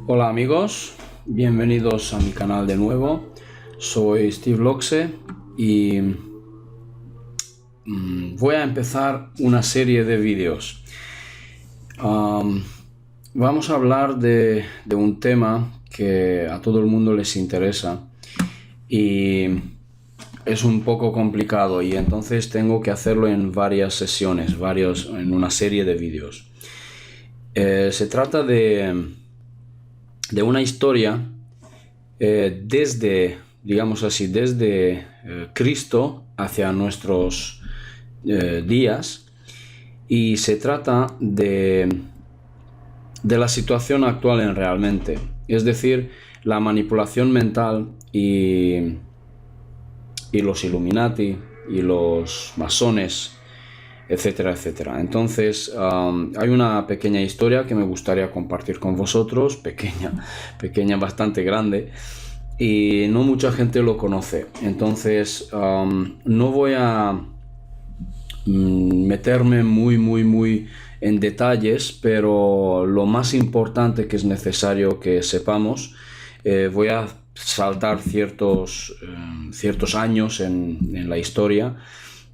Hola amigos, bienvenidos a mi canal de nuevo. Soy Steve Loxe y voy a empezar una serie de vídeos. Vamos a hablar de un tema que a todo el mundo les interesa y es un poco complicado, y entonces tengo que hacerlo en varias sesiones, en una serie de vídeos. Se trata de una historia digamos así, desde Cristo hacia nuestros días, y se trata de la situación actual realmente, es decir, la manipulación mental y los Illuminati y los masones, etcétera, etcétera. Entonces, hay una pequeña historia que me gustaría compartir con vosotros, pequeña, bastante grande, y no mucha gente lo conoce. Entonces, no voy a meterme muy en detalles, pero lo más importante que es necesario que sepamos, voy a saltar ciertos años en la historia,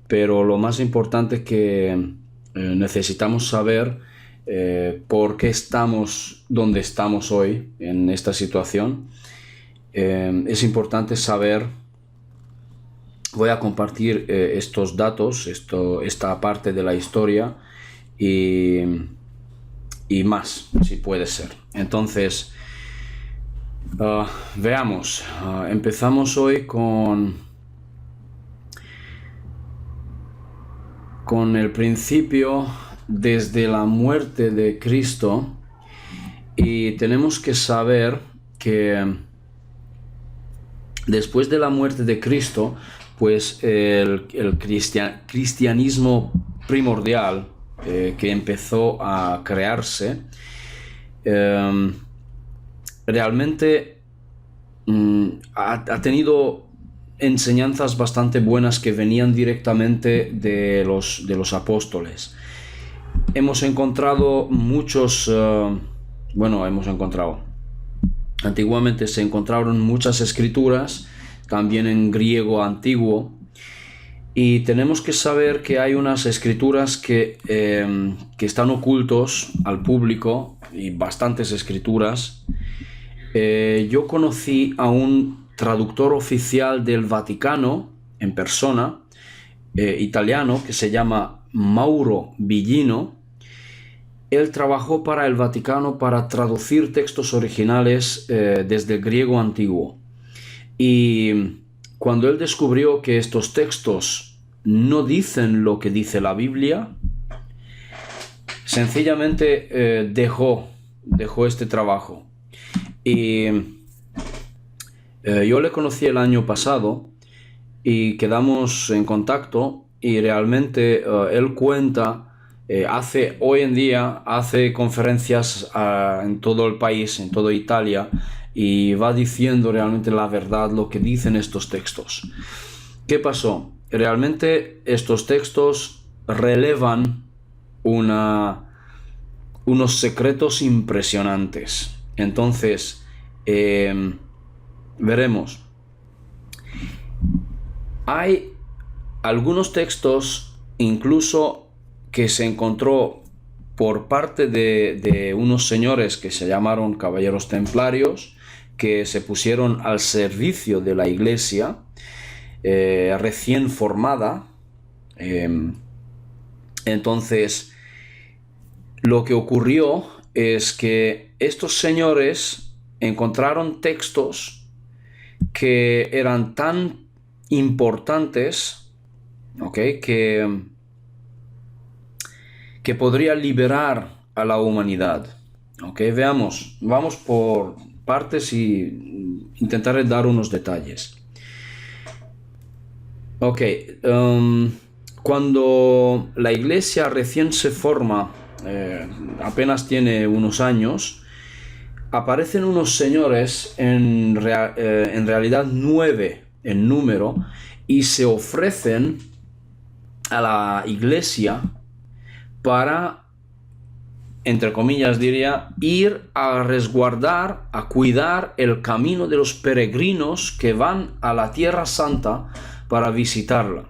pero lo más importante que necesitamos saber, por qué estamos donde estamos hoy en esta situación. Es importante saber. Voy a compartir estos datos, esta parte de la historia y, y más, si puede ser. Entonces, veamos. Empezamos hoy con el principio, desde la muerte de Cristo, y tenemos que saber que después de la muerte de Cristo, pues el cristianismo primordial, que empezó a crearse, realmente ha tenido enseñanzas bastante buenas que venían directamente de los apóstoles. Hemos encontrado antiguamente se encontraron muchas escrituras, también en griego antiguo, y tenemos que saber que hay unas escrituras que están ocultos al público, y bastantes escrituras. Yo conocí a un traductor oficial del Vaticano en persona, italiano, que se llama Mauro Villino. Él trabajó para el Vaticano para traducir textos originales desde el griego antiguo. Y cuando él descubrió que estos textos no dicen lo que dice la Biblia, sencillamente dejó este trabajo. Y yo le conocí el año pasado y quedamos en contacto, y realmente él cuenta, hoy en día hace conferencias en todo el país, en toda Italia, y va diciendo realmente la verdad, lo que dicen estos textos. ¿Qué pasó? Realmente estos textos relevan unos secretos impresionantes. Entonces, veremos. Hay algunos textos incluso que se encontró por parte de unos señores que se llamaron caballeros templarios, que se pusieron al servicio de la iglesia recién formada. Entonces, lo que ocurrió es que estos señores encontraron textos que eran tan importantes, ¿okay?, que podría liberar a la humanidad. ¿Okay? Vamos por partes y intentaré dar unos detalles. Cuando la iglesia recién se forma, apenas tiene unos años, aparecen unos señores, en realidad 9 en número, y se ofrecen a la iglesia para entre comillas diría, ir a resguardar, a cuidar el camino de los peregrinos que van a la Tierra Santa para visitarla.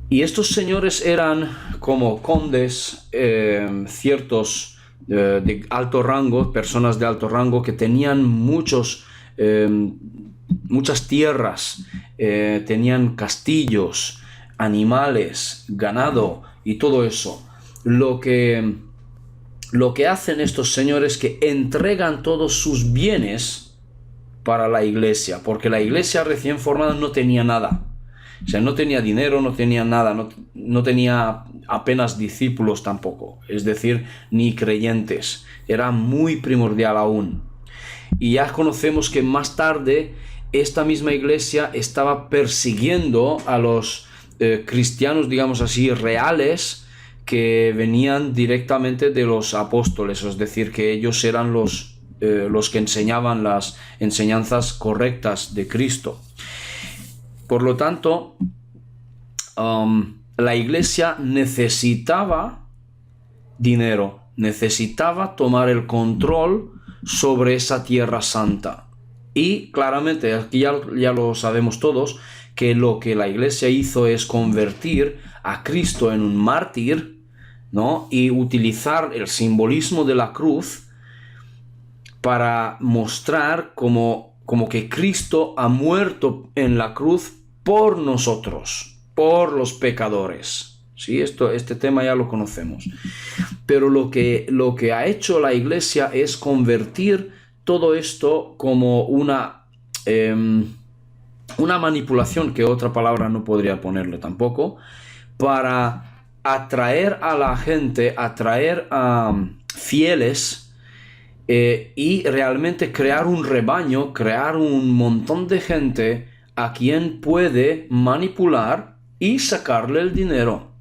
Y estos señores eran como condes, ciertos de alto rango, personas de alto rango que tenían muchas tierras, tenían castillos, animales, ganado y todo eso. Lo que hacen estos señores es que entregan todos sus bienes para la iglesia, porque la iglesia recién formada no tenía nada. O sea, no tenía dinero, no tenía nada, no tenía apenas discípulos tampoco, es decir, ni creyentes. Era muy primordial aún. Y ya conocemos que más tarde esta misma iglesia estaba persiguiendo a los cristianos, digamos así, reales, que venían directamente de los apóstoles, es decir, que ellos eran los que enseñaban las enseñanzas correctas de Cristo. Por lo tanto, la iglesia necesitaba dinero, necesitaba tomar el control sobre esa tierra santa. Y claramente, aquí ya lo sabemos todos, que lo que la iglesia hizo es convertir a Cristo en un mártir, ¿no? Y utilizar el simbolismo de la cruz para mostrar como que Cristo ha muerto en la cruz por nosotros, por los pecadores. ¿Sí? Este tema ya lo conocemos. Pero lo que ha hecho la iglesia es convertir todo esto como una manipulación, que otra palabra no podría ponerle tampoco, para atraer a la gente, atraer a fieles, y realmente crear un rebaño, crear un montón de gente a quien puede manipular y sacarle el dinero.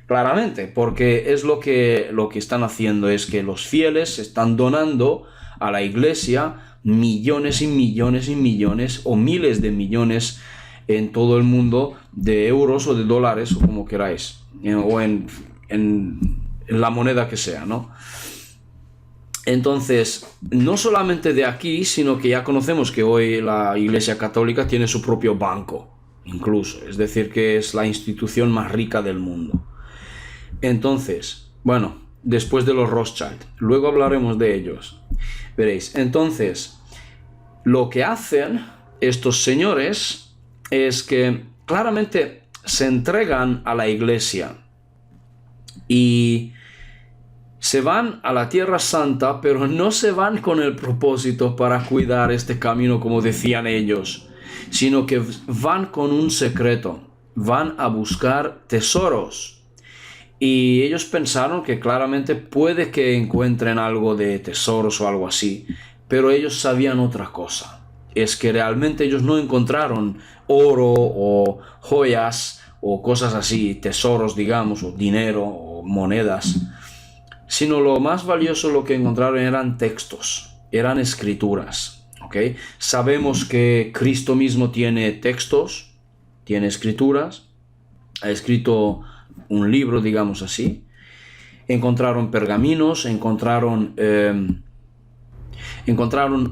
Claramente, porque es lo que están haciendo, es que los fieles están donando a la iglesia millones y millones y millones o miles de millones en todo el mundo de euros o de dólares o como queráis, o en la moneda que sea, ¿no? Entonces, no solamente de aquí, sino que ya conocemos que hoy la Iglesia Católica tiene su propio banco, incluso, es decir, que es la institución más rica del mundo. Entonces, bueno, después de los Rothschild, luego hablaremos de ellos, veréis. Entonces, lo que hacen estos señores es que claramente se entregan a la Iglesia y se van a la Tierra Santa, pero no se van con el propósito para cuidar este camino como decían ellos, sino que van con un secreto, van a buscar tesoros. Y ellos pensaron que claramente puede que encuentren algo de tesoros o algo así, pero ellos sabían otra cosa. Es que realmente ellos no encontraron oro o joyas o cosas así, tesoros digamos, o dinero o monedas, sino lo más valioso lo que encontraron eran textos, eran escrituras, ¿ok? Sabemos que Cristo mismo tiene textos, tiene escrituras, ha escrito un libro, digamos así. Encontraron pergaminos, encontraron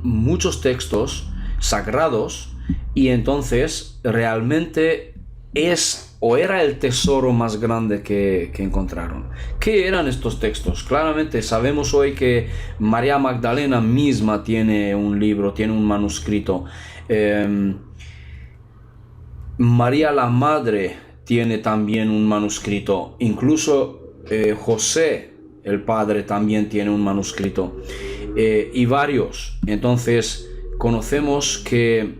muchos textos sagrados, y entonces realmente era el tesoro más grande que encontraron. ¿Qué eran estos textos? Claramente sabemos hoy que María Magdalena misma tiene un libro, tiene un manuscrito. María la Madre tiene también un manuscrito. Incluso José, el padre, también tiene un manuscrito. Y varios. Entonces conocemos que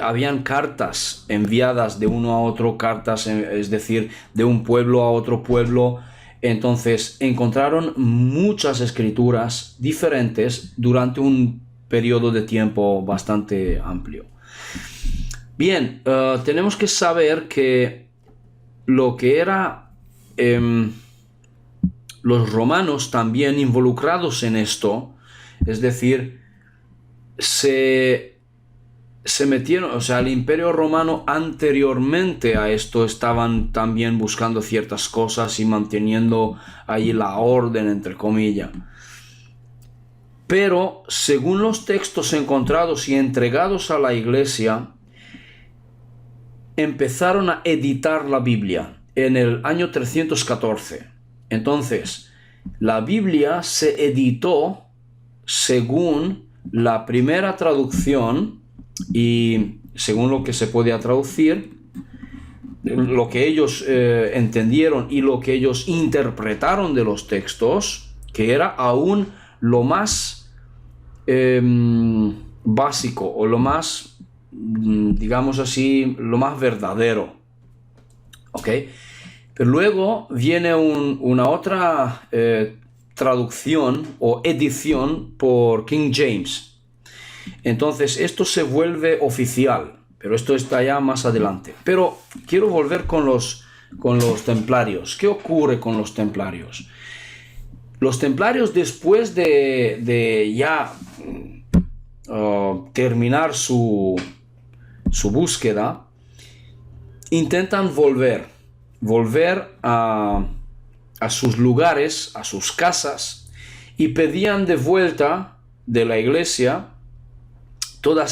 habían cartas enviadas de uno a otro, cartas, es decir, de un pueblo a otro pueblo. Entonces encontraron muchas escrituras diferentes durante un periodo de tiempo bastante amplio. Bien, tenemos que saber que lo que era los romanos también involucrados en esto, es decir, se se metieron, o sea, el Imperio Romano anteriormente a esto estaban también buscando ciertas cosas y manteniendo ahí la orden, entre comillas. Pero según los textos encontrados y entregados a la Iglesia, empezaron a editar la Biblia en el año 314. Entonces, la Biblia se editó según la primera traducción y según lo que se podía traducir, lo que ellos entendieron y lo que ellos interpretaron de los textos, que era aún lo más básico o lo más, digamos así, lo más verdadero. ¿Ok? Pero luego viene una otra traducción o edición por King James. Entonces esto se vuelve oficial, pero esto está ya más adelante. Pero quiero volver con los templarios. ¿Qué ocurre con los templarios? Los templarios, después de ya terminar su búsqueda, intentan volver a sus lugares, a sus casas, y pedían de vuelta de la iglesia todas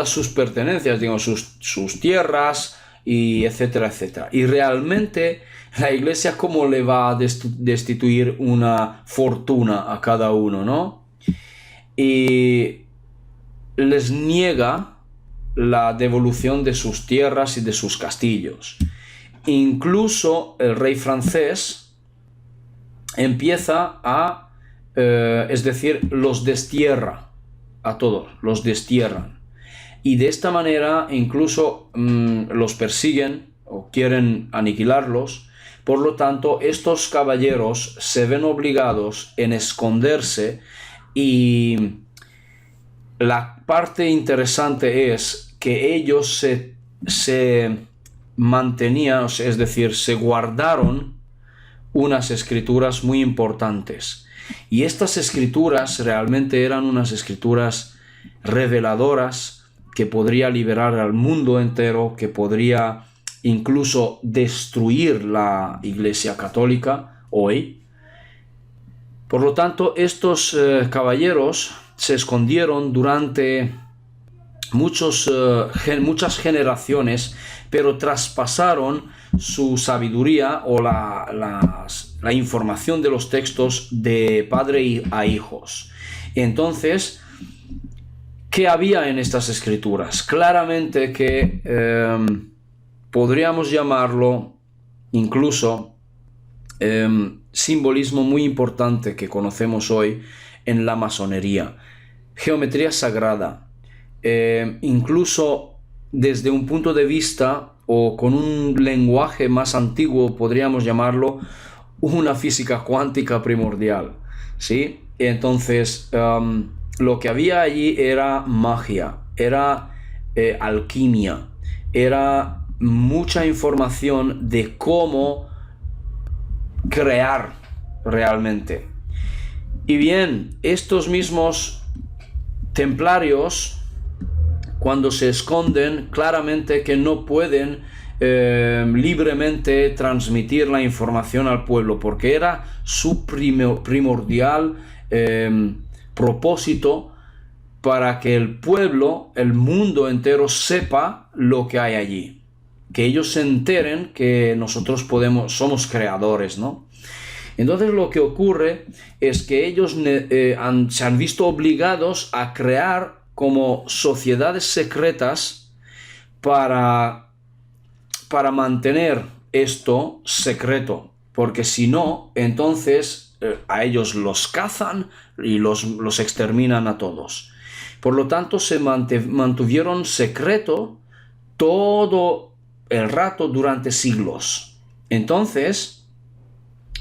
sus pertenencias, digamos, sus tierras, y etcétera, etcétera. Y realmente la iglesia, ¿cómo le va a destituir una fortuna a cada uno, no? Y les niega la devolución de sus tierras y de sus castillos. Incluso el rey francés empieza es decir, los destierra a todos, los destierran. Y de esta manera incluso los persiguen o quieren aniquilarlos. Por lo tanto, estos caballeros se ven obligados en esconderse, y la parte interesante es que ellos se mantenían, es decir, se guardaron unas escrituras muy importantes. Y estas escrituras realmente eran unas escrituras reveladoras que podría liberar al mundo entero, que podría incluso destruir la Iglesia Católica hoy. Por lo tanto, estos caballeros se escondieron durante muchas generaciones, pero traspasaron su sabiduría o la información de los textos de padre a hijos. Entonces, ¿qué había en estas escrituras? Claramente que podríamos llamarlo incluso simbolismo muy importante que conocemos hoy en la masonería. Geometría sagrada. Incluso desde un punto de vista o con un lenguaje más antiguo, podríamos llamarlo una física cuántica primordial, ¿sí? Entonces, lo que había allí era magia, era alquimia, era mucha información de cómo crear realmente. Y bien, estos mismos templarios, cuando se esconden, claramente que no pueden libremente transmitir la información al pueblo, porque era su primordial propósito, para que el pueblo, el mundo entero, sepa lo que hay allí, que ellos se enteren que nosotros somos creadores, ¿no? Entonces lo que ocurre es que ellos se han visto obligados a crear como sociedades secretas para mantener esto secreto, porque si no, entonces a ellos los cazan y los exterminan a todos. Por lo tanto, se mantuvieron secreto todo el rato durante siglos. Entonces,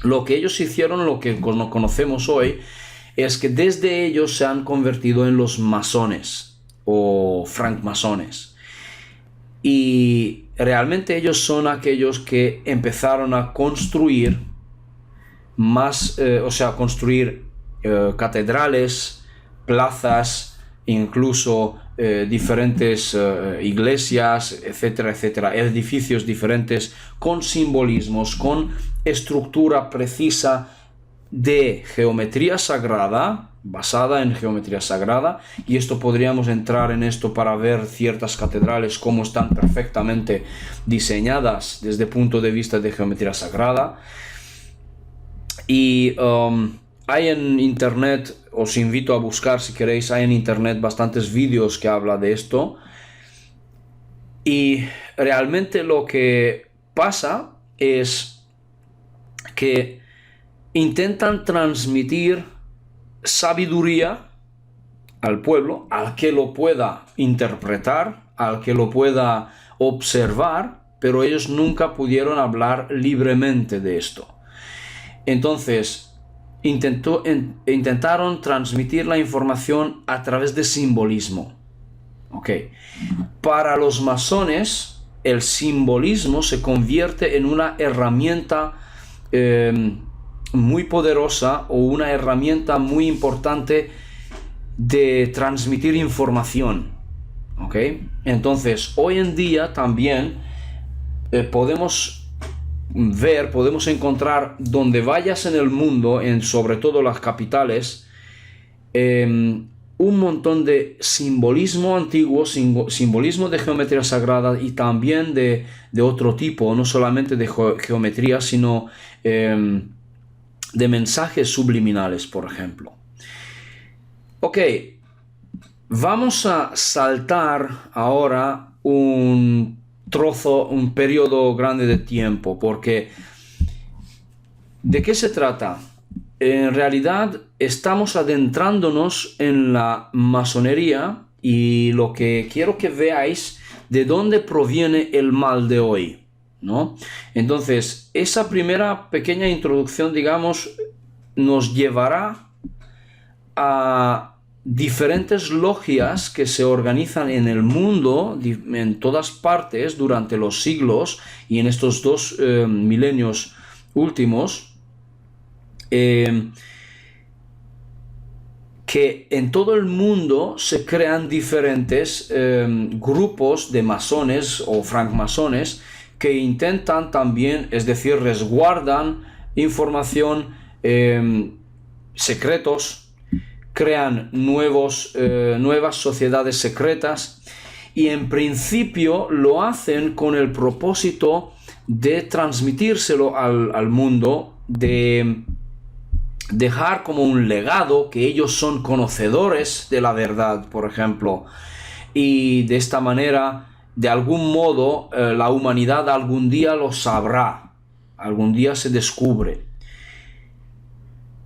lo que ellos hicieron, lo que conocemos hoy, es que desde ellos se han convertido en los masones o francmasones. Y realmente ellos son aquellos que empezaron a construir construir catedrales, plazas, incluso diferentes iglesias, etcétera, etcétera, edificios diferentes con simbolismos, con estructura precisa de geometría sagrada, basada en geometría sagrada, y esto podríamos entrar en esto para ver ciertas catedrales cómo están perfectamente diseñadas desde el punto de vista de geometría sagrada. Y hay en internet, os invito a buscar si queréis, hay en internet bastantes vídeos que hablan de esto. Y realmente lo que pasa es que intentan transmitir sabiduría al pueblo, al que lo pueda interpretar, al que lo pueda observar, pero ellos nunca pudieron hablar libremente de esto. Entonces, intentaron transmitir la información a través de simbolismo. Okay. Para los masones, el simbolismo se convierte en una herramienta muy poderosa o una herramienta muy importante de transmitir información. Okay. Entonces, hoy en día también podemos encontrar donde vayas en el mundo, sobre todo las capitales, un montón de simbolismo antiguo, simbolismo de geometría sagrada y también de otro tipo, no solamente de geometría, sino de mensajes subliminales, por ejemplo. Ok, vamos a saltar ahora un periodo grande de tiempo, porque ¿de qué se trata? En realidad estamos adentrándonos en la masonería y lo que quiero que veáis de dónde proviene el mal de hoy, ¿no? Entonces, esa primera pequeña introducción, digamos, nos llevará a diferentes logias que se organizan en el mundo, en todas partes, durante los siglos y en estos 2 milenios últimos, que en todo el mundo se crean diferentes grupos de masones o francmasones que intentan también, es decir, resguardan información, secretos, crean nuevas sociedades secretas y en principio lo hacen con el propósito de transmitírselo al mundo, de dejar como un legado que ellos son conocedores de la verdad, por ejemplo, y de esta manera, de algún modo, la humanidad algún día lo sabrá, algún día se descubre.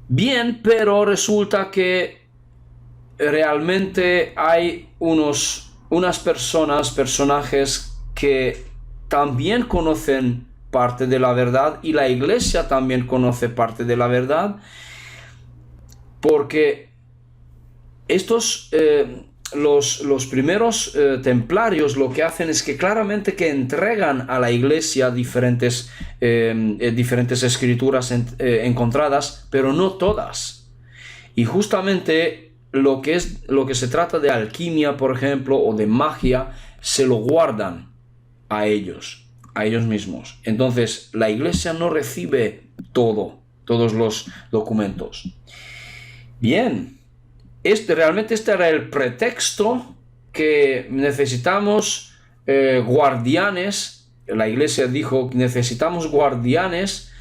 Bien, pero resulta que realmente hay personajes que también conocen parte de la verdad y la iglesia también conoce parte de la verdad, porque estos los primeros templarios lo que hacen es que claramente que entregan a la iglesia diferentes escrituras encontradas, pero no todas. Y justamente lo que se trata de alquimia, por ejemplo, o de magia, se lo guardan a ellos mismos. Entonces, la iglesia no recibe todos los documentos. Bien, realmente este era el pretexto que necesitamos guardianes. La iglesia dijo que necesitamos guardianes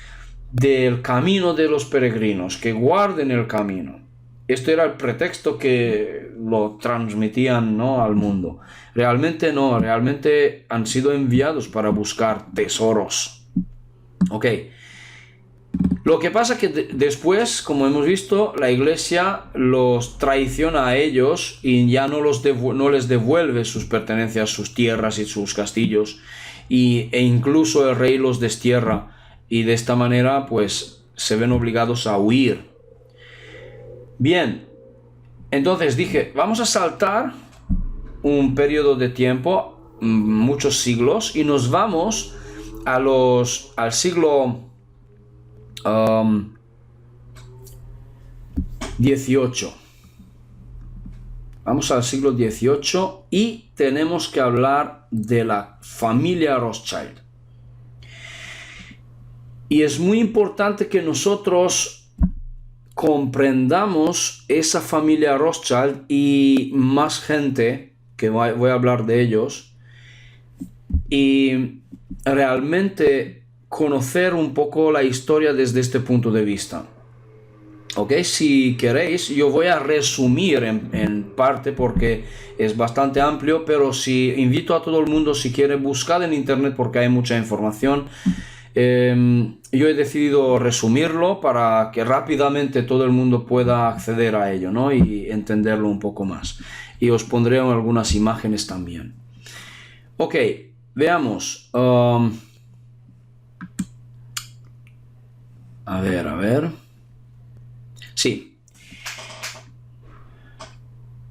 del camino de los peregrinos, que guarden el camino. Esto era el pretexto que lo transmitían, ¿no?, al mundo. Realmente no, realmente han sido enviados para buscar tesoros. Ok. Lo que pasa que después, como hemos visto, la iglesia los traiciona a ellos y ya no les devuelve sus pertenencias, sus tierras y sus castillos, e incluso el rey los destierra, y de esta manera pues se ven obligados a huir. Bien, entonces dije, vamos a saltar un periodo de tiempo, muchos siglos, y nos vamos al siglo XVIII. Vamos al siglo XVIII y tenemos que hablar de la familia Rothschild. Y es muy importante que nosotros comprendamos esa familia Rothschild y más gente, que voy a hablar de ellos, y realmente conocer un poco la historia desde este punto de vista. Ok, si queréis, yo voy a resumir en parte porque es bastante amplio, pero si invito a todo el mundo, si quiere, buscar en internet porque hay mucha información. Yo he decidido resumirlo para que rápidamente todo el mundo pueda acceder a ello, ¿no? Y entenderlo un poco más. Y os pondré algunas imágenes también. Ok, veamos. A ver. Sí.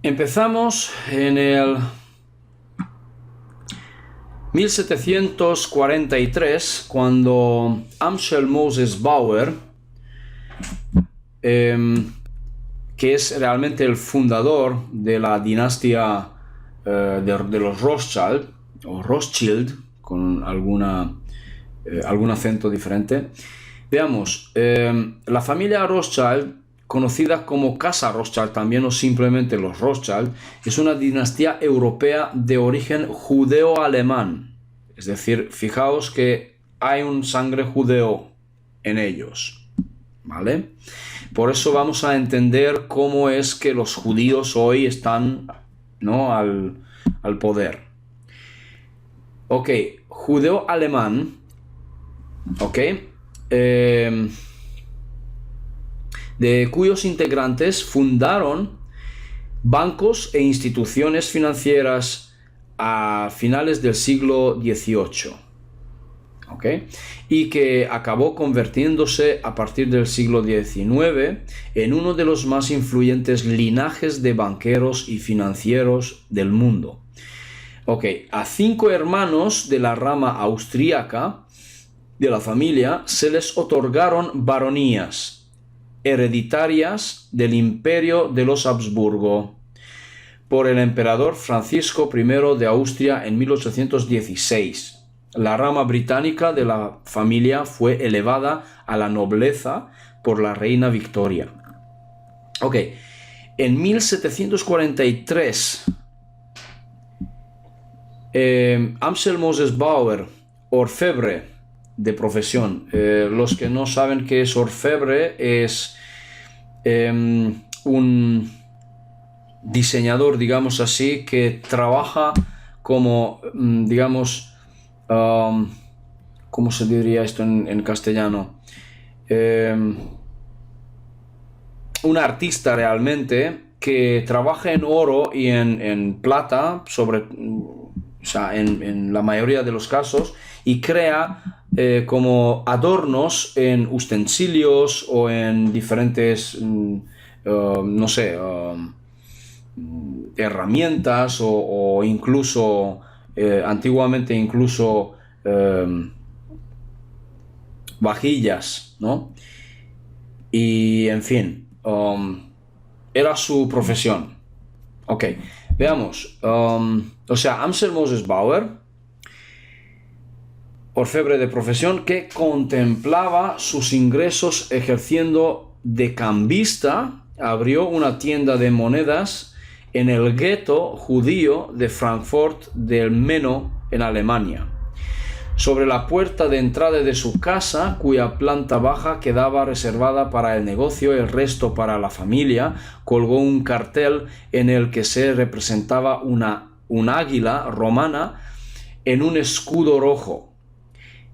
Empezamos en el 1743, cuando Amschel Moses Bauer, que es realmente el fundador de la dinastía de los Rothschild, o Rothschild, con algún acento diferente. Veamos, la familia Rothschild, conocida como Casa Rothschild también o simplemente los Rothschild, es una dinastía europea de origen judeo-alemán. Es decir, fijaos que hay un sangre judeo en ellos, ¿vale? Por eso vamos a entender cómo es que los judíos hoy están, ¿no?, al poder. Ok, judeo-alemán, ok, de cuyos integrantes fundaron bancos e instituciones financieras a finales del siglo XVIII, ¿okay? Y que acabó convirtiéndose a partir del siglo XIX en uno de los más influyentes linajes de banqueros y financieros del mundo. Okay. A 5 hermanos de la rama austríaca de la familia se les otorgaron baronías hereditarias del imperio de los Habsburgo por el emperador Francisco I de Austria en 1816. La rama británica de la familia fue elevada a la nobleza por la reina Victoria. Ok, en 1743, Amschel Moses Bauer, orfebre de profesión. Los que no saben qué es orfebre, es un diseñador, digamos así, que trabaja como, digamos, ¿cómo se diría esto en castellano? Un artista realmente que trabaja en oro y en plata, o sea, en la mayoría de los casos, y crea como adornos en utensilios o en diferentes, no sé, herramientas o incluso, antiguamente incluso vajillas, ¿no? Y en fin, era su profesión. Ok, veamos. O sea, Amschel Moses Bauer, orfebre de profesión, que contemplaba sus ingresos ejerciendo de cambista, abrió una tienda de monedas en el gueto judío de Frankfurt del Meno, en Alemania. Sobre la puerta de entrada de su casa, cuya planta baja quedaba reservada para el negocio, el resto para la familia, colgó un cartel en el que se representaba un águila romana en un escudo rojo.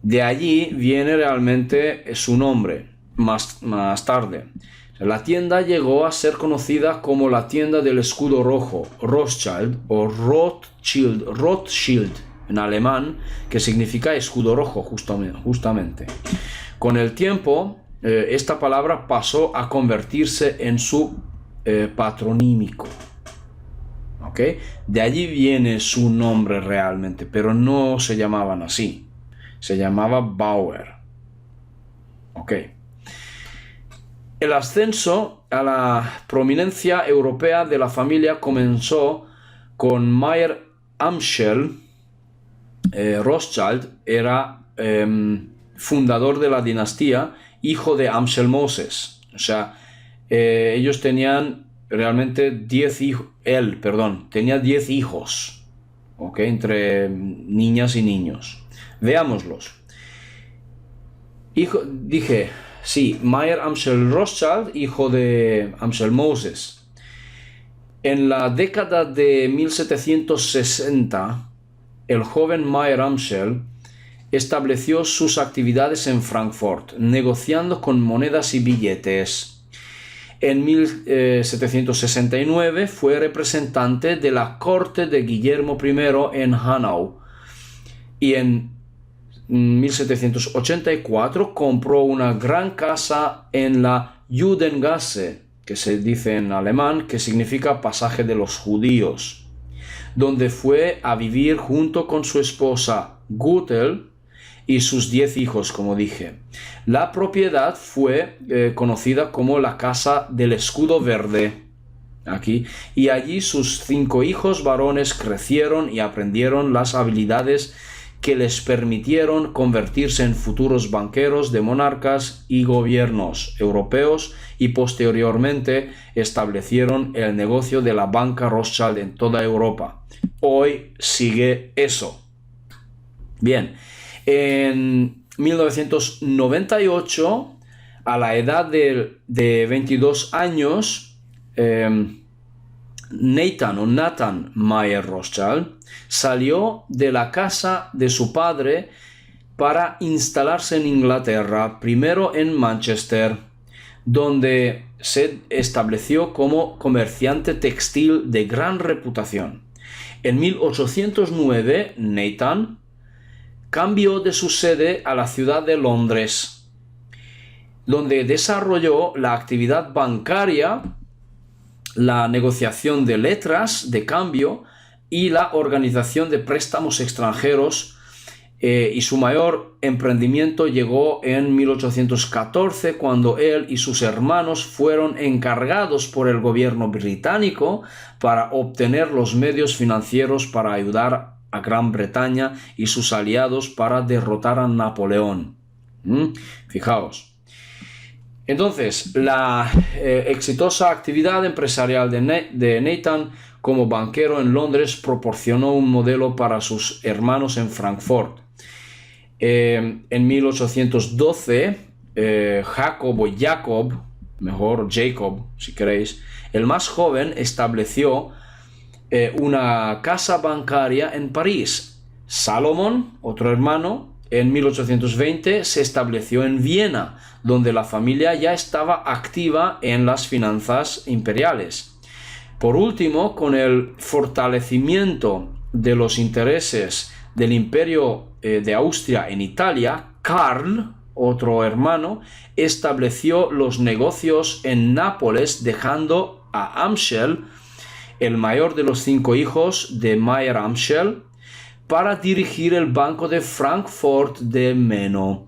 De allí viene realmente su nombre, más tarde. La tienda llegó a ser conocida como la tienda del escudo rojo, Rothschild o Rothschild en alemán, que significa escudo rojo justamente. Con el tiempo, esta palabra pasó a convertirse en su patronímico. ¿Okay? De allí viene su nombre realmente, pero no se llamaban así. Se llamaba Bauer. Ok. El ascenso a la prominencia europea de la familia comenzó con Mayer Amschel. Rothschild era fundador de la dinastía, hijo de Amschel Moses. O sea, ellos tenían realmente 10 hijos. Tenía 10 hijos, ¿ok? Entre niñas y niños. Veámoslos. Mayer Amschel Rothschild, hijo de Amschel Moses. En la década de 1760, el joven Mayer Amschel estableció sus actividades en Frankfurt, negociando con monedas y billetes. En 1769 fue representante de la corte de Guillermo I en Hanau y en 1784 compró una gran casa en la Judengasse, que se dice en alemán, que significa pasaje de los judíos, donde fue a vivir junto con su esposa Gutel y sus 10 hijos, como dije. La propiedad fue conocida como la Casa del Escudo Verde, aquí, y allí sus 5 hijos varones crecieron y aprendieron las habilidades que les permitieron convertirse en futuros banqueros de monarcas y gobiernos europeos, y posteriormente establecieron el negocio de la banca Rothschild en toda Europa. Hoy sigue eso. Bien, en 1998, a la edad de 22 años, Nathan Mayer Rothschild salió de la casa de su padre para instalarse en Inglaterra, primero en Manchester, donde se estableció como comerciante textil de gran reputación. En 1809, Nathan cambió de su sede a la ciudad de Londres, donde desarrolló la actividad bancaria, la negociación de letras de cambio y la organización de préstamos extranjeros, y su mayor emprendimiento llegó en 1814, cuando él y sus hermanos fueron encargados por el gobierno británico para obtener los medios financieros para ayudar a Gran Bretaña y sus aliados para derrotar a Napoleón. Fijaos. Entonces, la exitosa actividad empresarial de Nathan como banquero en Londres proporcionó un modelo para sus hermanos en Frankfurt. En 1812, Jacob, si queréis, el más joven, estableció una casa bancaria en París. Salomón, otro hermano, en 1820 se estableció en Viena, donde la familia ya estaba activa en las finanzas imperiales. Por último, con el fortalecimiento de los intereses del Imperio de Austria en Italia, Karl, otro hermano, estableció los negocios en Nápoles, dejando a Amschel, el mayor de los 5 hijos de Mayer Amschel, para dirigir el Banco de Frankfurt de Meno,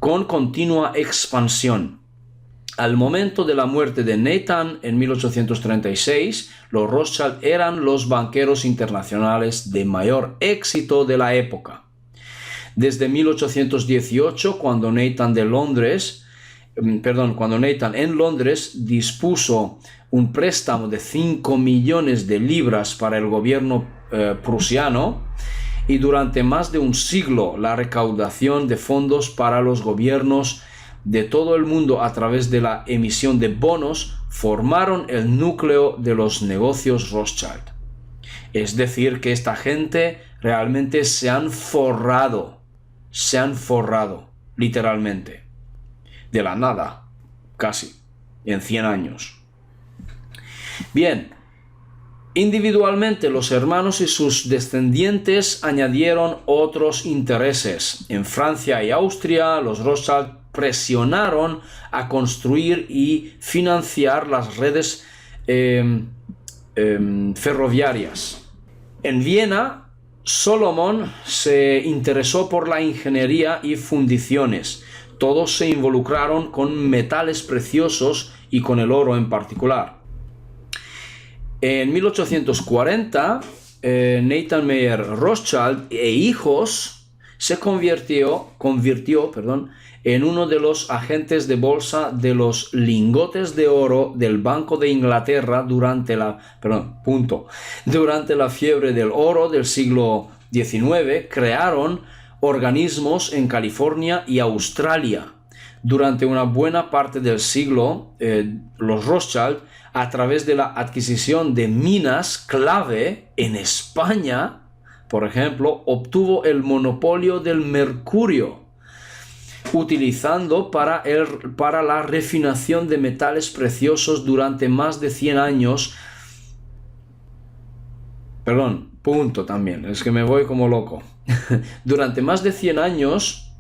con continua expansión. Al momento de la muerte de Nathan en 1836, los Rothschild eran los banqueros internacionales de mayor éxito de la época. Desde 1818, cuando Nathan en Londres dispuso un préstamo de 5 millones de libras para el gobierno prusiano, y durante más de un siglo la recaudación de fondos para los gobiernos de todo el mundo a través de la emisión de bonos formaron el núcleo de los negocios Rothschild. Es decir, que esta gente realmente se han forrado, literalmente, de la nada, casi, en 100 años. Bien, individualmente los hermanos y sus descendientes añadieron otros intereses. En Francia y Austria, los Rothschild presionaron a construir y financiar las redes ferroviarias. En Viena, Salomón se interesó por la ingeniería y fundiciones. todos se involucraron con metales preciosos y con el oro en particular. En 1840, Nathan Mayer Rothschild e hijos se convirtió, en uno de los agentes de bolsa de los lingotes de oro del Banco de Inglaterra durante la fiebre del oro del siglo XIX. Crearon organismos en California y Australia. Durante una buena parte del siglo, los Rothschild, a través de la adquisición de minas clave en España, por ejemplo, obtuvo el monopolio del mercurio, utilizando para la refinación de metales preciosos durante más de 100 años. También, es que me voy como loco. Durante más de 100 años,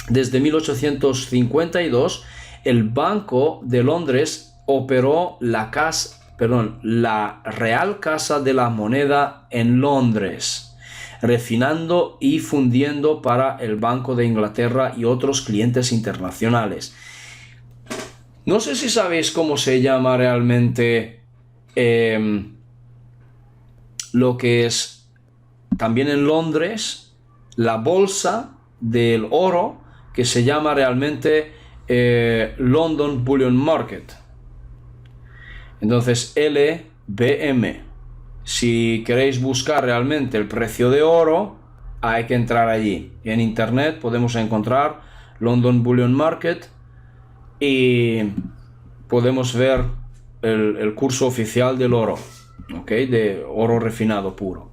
desde 1852, el Banco de Londres operó la Real Casa de la Moneda en Londres, refinando y fundiendo para el Banco de Inglaterra y otros clientes internacionales. No sé si sabéis cómo se llama realmente lo que es también en Londres la bolsa del oro, que se llama realmente London Bullion Market. Entonces LBM. Si queréis buscar realmente el precio de oro, hay que entrar allí. En internet podemos encontrar London Bullion Market y podemos ver el curso oficial del oro, ¿ok? De oro refinado puro.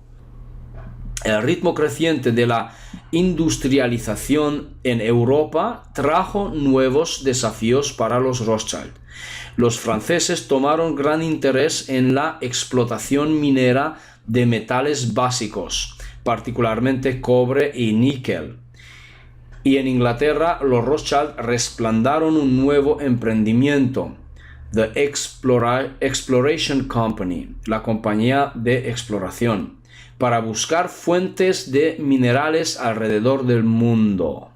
El ritmo creciente de la industrialización en Europa trajo nuevos desafíos para los Rothschild. Los franceses tomaron gran interés en la explotación minera de metales básicos, particularmente cobre y níquel. Y en Inglaterra, los Rothschild respaldaron un nuevo emprendimiento, The Exploration Company, la compañía de exploración, para buscar fuentes de minerales alrededor del mundo.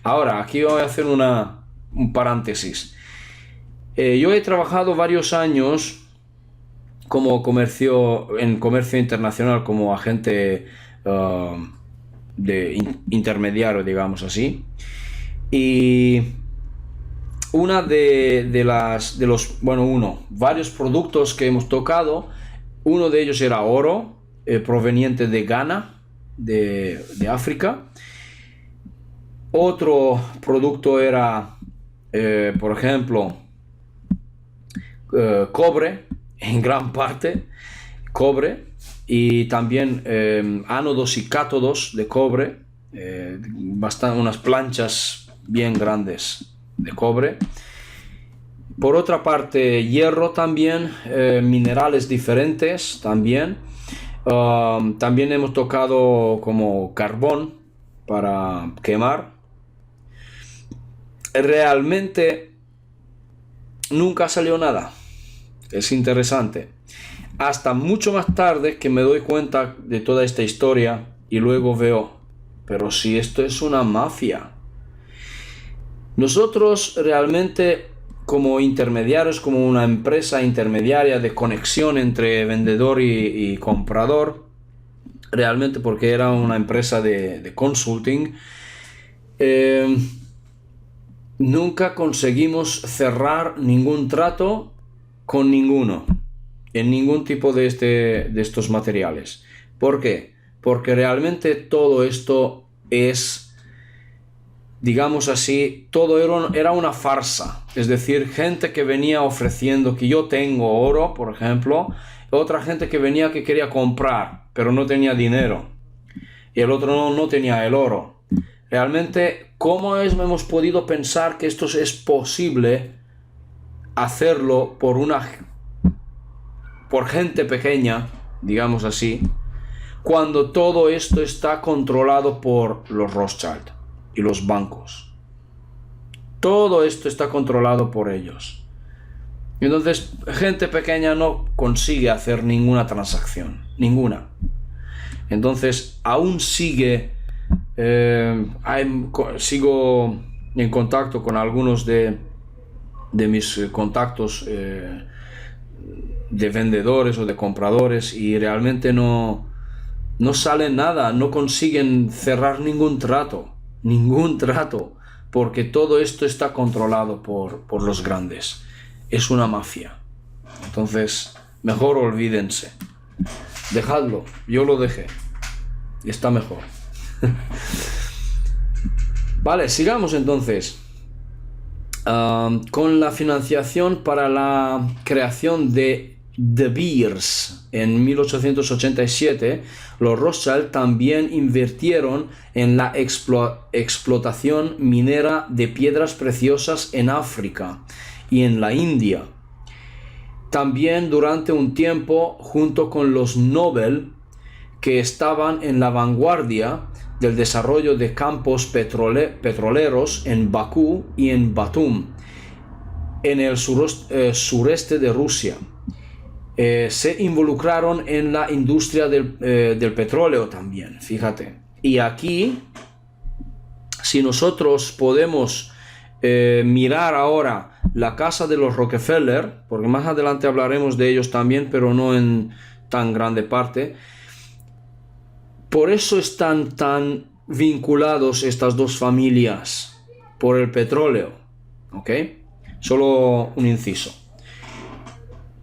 Ahora, aquí voy a hacer un paréntesis. Yo he trabajado varios años como en comercio internacional, como agente intermediario, digamos así. Y varios productos que hemos tocado, uno de ellos era oro, proveniente de Ghana, de África. Otro producto era, por ejemplo, cobre, en gran parte, cobre, y también ánodos y cátodos de cobre, unas planchas bien grandes de cobre. Por otra parte, hierro también, minerales diferentes también. También hemos tocado como carbón para quemar. Realmente nunca salió nada. Es interesante. Hasta mucho más tarde que me doy cuenta de toda esta historia y luego veo, pero si esto es una mafia. Nosotros realmente, como intermediarios, como una empresa intermediaria de conexión entre vendedor y comprador, realmente porque era una empresa de consulting, nunca conseguimos cerrar ningún trato con ninguno, en ningún tipo de estos materiales. ¿Por qué? Porque realmente todo esto es, digamos así, todo era una farsa. Es decir, gente que venía ofreciendo que yo tengo oro, por ejemplo, otra gente que venía que quería comprar, pero no tenía dinero, y el otro no tenía el oro. Realmente, ¿cómo hemos podido pensar que esto es posible hacerlo por gente pequeña, digamos así, cuando todo esto está controlado por los Rothschild y los bancos? Todo esto está controlado por ellos. Entonces, gente pequeña no consigue hacer ninguna transacción, ninguna. Entonces, aún sigo en contacto con algunos de mis contactos de vendedores o de compradores y realmente no sale nada, no consiguen cerrar ningún trato, porque todo esto está controlado por los grandes. Es una mafia. Entonces, mejor olvídense. Dejadlo, yo lo dejé. Está mejor. Vale, sigamos entonces. Con la financiación para la creación de De Beers en 1887, los Rothschild también invirtieron en la explotación minera de piedras preciosas en África y en la India. También durante un tiempo, junto con los Nobel, que estaban en la vanguardia del desarrollo de campos petroleros en Bakú y en Batum, en el sureste de Rusia. Se involucraron en la industria del petróleo también, fíjate. Y aquí, si nosotros podemos mirar ahora la casa de los Rockefeller, porque más adelante hablaremos de ellos también, pero no en tan grande parte. Por eso están tan vinculados estas dos familias, por el petróleo, ¿ok? Solo un inciso.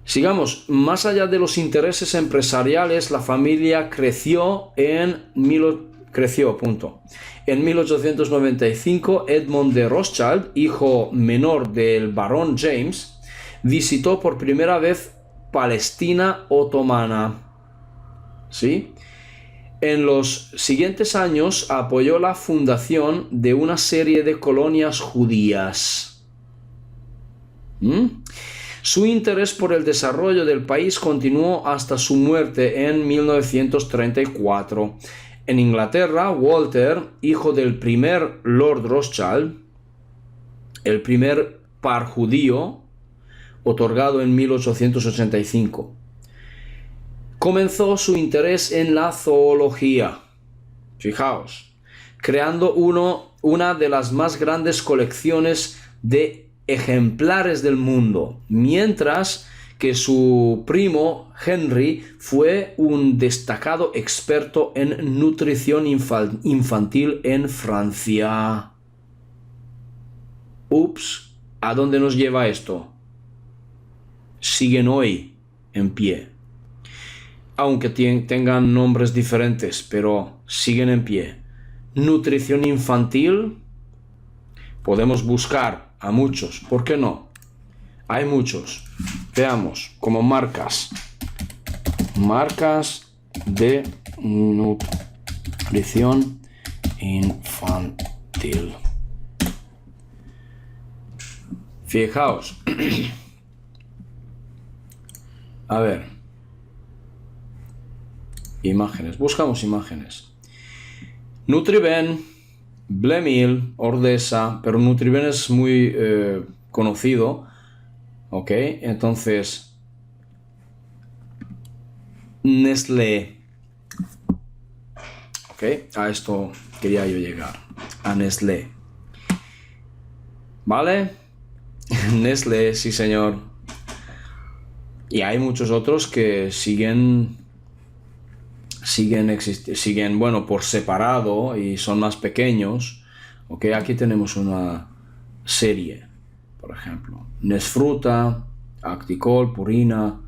Sigamos, más allá de los intereses empresariales, la familia creció. En 1895, Edmond de Rothschild, hijo menor del barón James, visitó por primera vez Palestina otomana. ¿Sí? En los siguientes años apoyó la fundación de una serie de colonias judías. Su interés por el desarrollo del país continuó hasta su muerte en 1934. En Inglaterra, Walter, hijo del primer Lord Rothschild, el primer par judío, otorgado en 1885, comenzó su interés en la zoología. Fijaos, creando una de las más grandes colecciones de ejemplares del mundo, mientras que su primo Henry fue un destacado experto en nutrición infantil en Francia. Ups, ¿a dónde nos lleva esto? Siguen hoy en pie, aunque tengan nombres diferentes, pero siguen en pie. Nutrición infantil, podemos buscar a muchos, ¿por qué no? Hay muchos. Veamos, como marcas de nutrición infantil. Fijaos. A ver. Imágenes, buscamos imágenes. Nutriben, Blemil, Ordesa, pero Nutriben es muy conocido. Ok, entonces Nestlé. Ok, a esto quería yo llegar, a Nestlé. ¿Vale? Nestlé, sí señor. Y hay muchos otros que siguen, bueno, por separado y son más pequeños. Ok, aquí tenemos una serie, por ejemplo. Nesfruta, Acticol, Purina,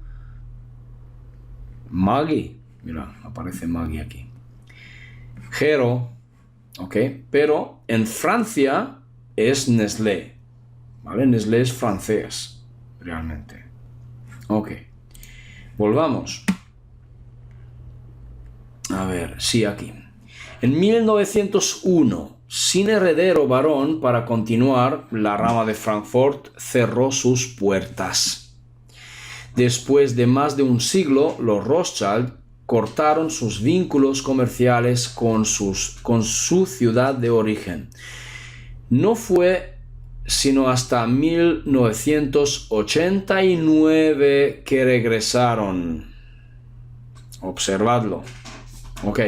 Maggi. Mira, aparece Maggi aquí. Gero, ok, pero en Francia es Nestlé. ¿Vale? Nestlé es francés, realmente. Ok, volvamos. A ver, sí, aquí. En 1901, sin heredero varón para continuar, la rama de Frankfurt cerró sus puertas. Después de más de un siglo, los Rothschild cortaron sus vínculos comerciales con su ciudad de origen. No fue sino hasta 1989 que regresaron. Observadlo. Ok.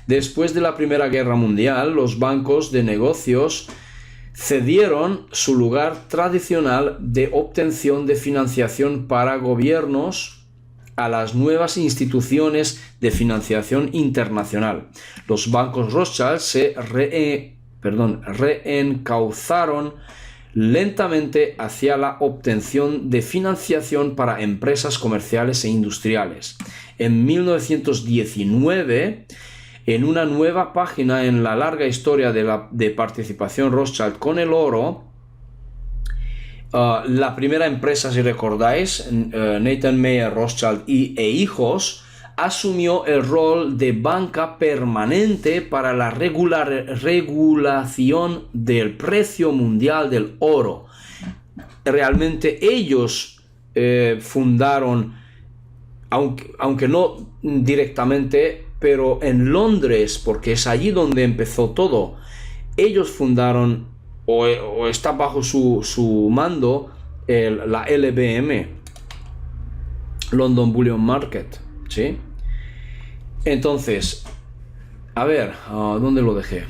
Después de la Primera Guerra Mundial, los bancos de negocios cedieron su lugar tradicional de obtención de financiación para gobiernos a las nuevas instituciones de financiación internacional. Los bancos Rothschild se reencauzaron lentamente hacia la obtención de financiación para empresas comerciales e industriales. En 1919, en una nueva página en la larga historia de participación Rothschild con el oro, la primera empresa, si recordáis, Nathan Mayer Rothschild e hijos, asumió el rol de banca permanente para la regulación del precio mundial del oro. Realmente ellos fundaron, aunque no directamente, pero en Londres, porque es allí donde empezó todo, ellos fundaron, o está bajo su mando, la LBM, London Bullion Market, ¿sí? Entonces, a ver, ¿dónde lo dejé?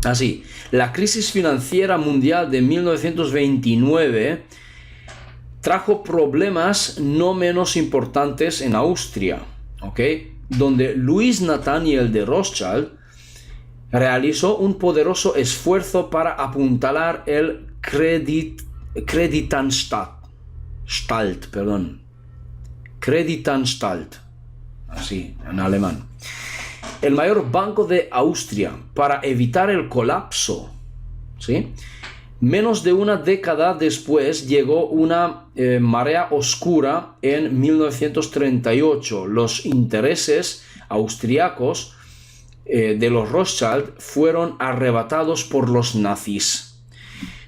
Así, la crisis financiera mundial de 1929 trajo problemas no menos importantes en Austria, ¿ok? Donde Luis Nathaniel de Rothschild realizó un poderoso esfuerzo para apuntalar el Kreditanstalt, así en alemán, el mayor banco de Austria, para evitar el colapso, ¿sí? Menos de una década después llegó una marea oscura en 1938. Los intereses austriacos de los Rothschild fueron arrebatados por los nazis,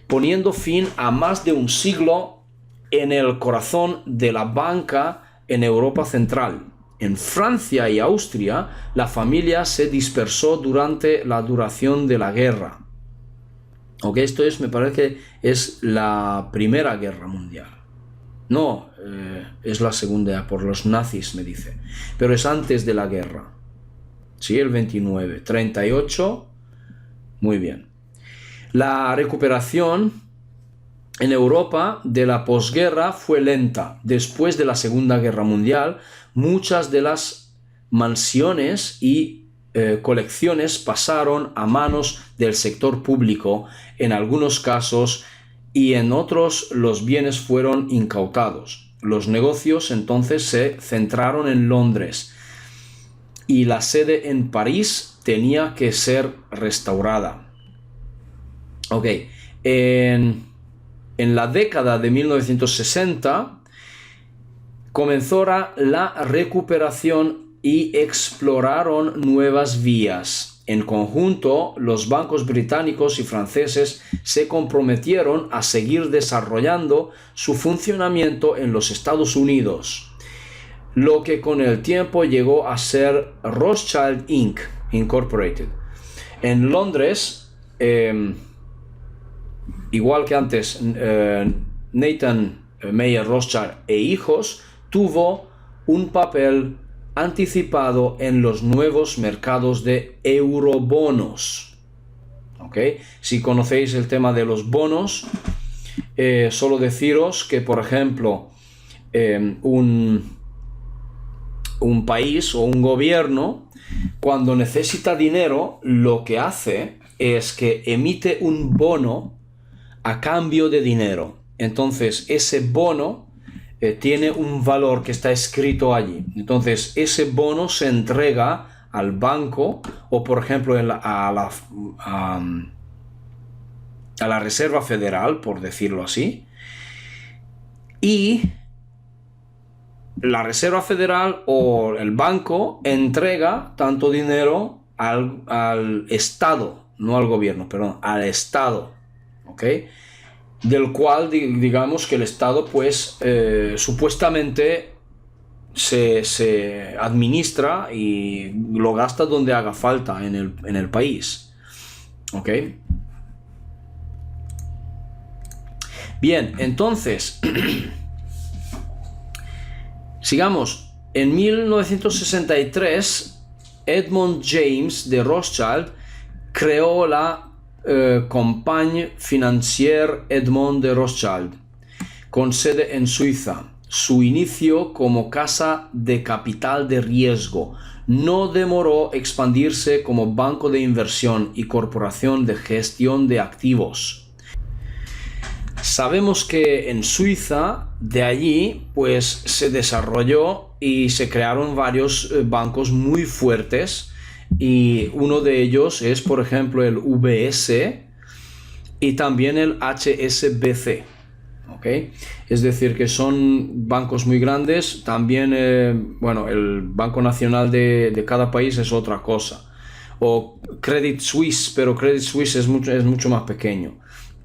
poniendo fin a más de un siglo en el corazón de la banca en Europa Central. En Francia y Austria, la familia se dispersó durante la duración de la guerra. Ok, esto es, me parece que es la Primera Guerra Mundial. No, es la segunda por los nazis, me dice. Pero es antes de la guerra. Sí, el 29. 38, muy bien. La recuperación en Europa de la posguerra fue lenta. Después de la Segunda Guerra Mundial, muchas de las mansiones y colecciones pasaron a manos del sector público en algunos casos, y en otros los bienes fueron incautados. Los negocios entonces se centraron en Londres y la sede en París tenía que ser restaurada. Ok, en la década de 1960 comenzó la recuperación y exploraron nuevas vías. En conjunto, los bancos británicos y franceses se comprometieron a seguir desarrollando su funcionamiento en los Estados Unidos, lo que con el tiempo llegó a ser Rothschild Inc. Incorporated. En Londres, igual que antes, Nathan Mayer Rothschild e hijos tuvo un papel anticipado en los nuevos mercados de eurobonos. ¿Ok? Si conocéis el tema de los bonos, solo deciros que, por ejemplo, un país o un gobierno, cuando necesita dinero, lo que hace es que emite un bono a cambio de dinero. Entonces, ese bono tiene un valor que está escrito allí. Entonces, ese bono se entrega al banco o, por ejemplo, a la Reserva Federal, por decirlo así. Y la Reserva Federal o el banco entrega tanto dinero al Estado, no al gobierno, perdón, al Estado. ¿Ok? Del cual digamos que el Estado pues supuestamente se administra y lo gasta donde haga falta en el país. ¿Ok? Bien, entonces sigamos. En 1963 Edmund James de Rothschild creó la Compagnie Financière Edmond de Rothschild, con sede en Suiza. Su inicio como casa de capital de riesgo no demoró expandirse como banco de inversión y corporación de gestión de activos. Sabemos que en Suiza, de allí, pues se desarrolló y se crearon varios bancos muy fuertes, y uno de ellos es, por ejemplo, el UBS y también el HSBC. ¿Okay? Es decir, que son bancos muy grandes. También, bueno, el Banco Nacional de cada país es otra cosa. O Credit Suisse, pero Credit Suisse es mucho más pequeño.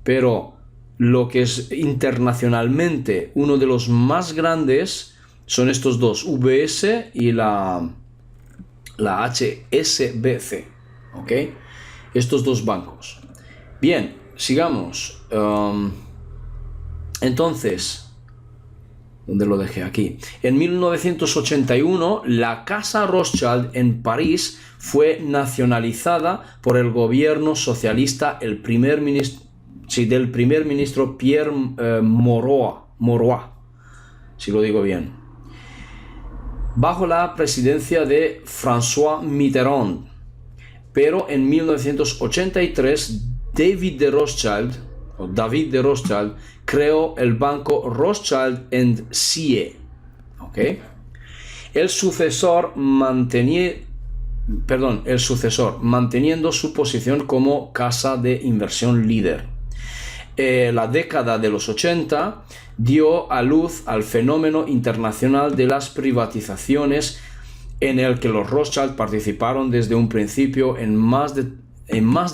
Pero lo que es internacionalmente uno de los más grandes son estos dos, UBS y la HSBC. ¿Ok? Estos dos bancos. Bien, sigamos. Entonces, ¿dónde lo dejé? Aquí. En 1981, la Casa Rothschild en París fue nacionalizada por el gobierno socialista del primer ministro Pierre Mauroy, si lo digo bien, bajo la presidencia de François Mitterrand. Pero en 1983, David de Rothschild creó el banco Rothschild & Cie. ¿Okay? El sucesor manteniendo su posición como casa de inversión líder. La década de los 80 dio a luz al fenómeno internacional de las privatizaciones, en el que los Rothschild participaron desde un principio en más de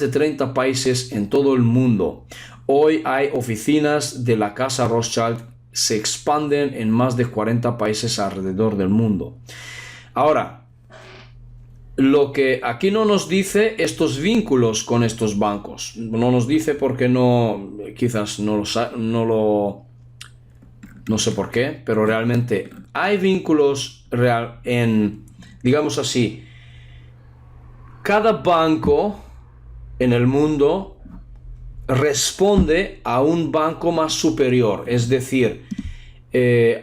30 países en todo el mundo. Hoy hay oficinas de la Casa Rothschild, se expanden en más de 40 países alrededor del mundo. Ahora, lo que aquí no nos dice estos vínculos con estos bancos, no nos dice porque quizás no sé por qué, pero realmente hay vínculos digamos así, cada banco en el mundo responde a un banco más superior, es decir,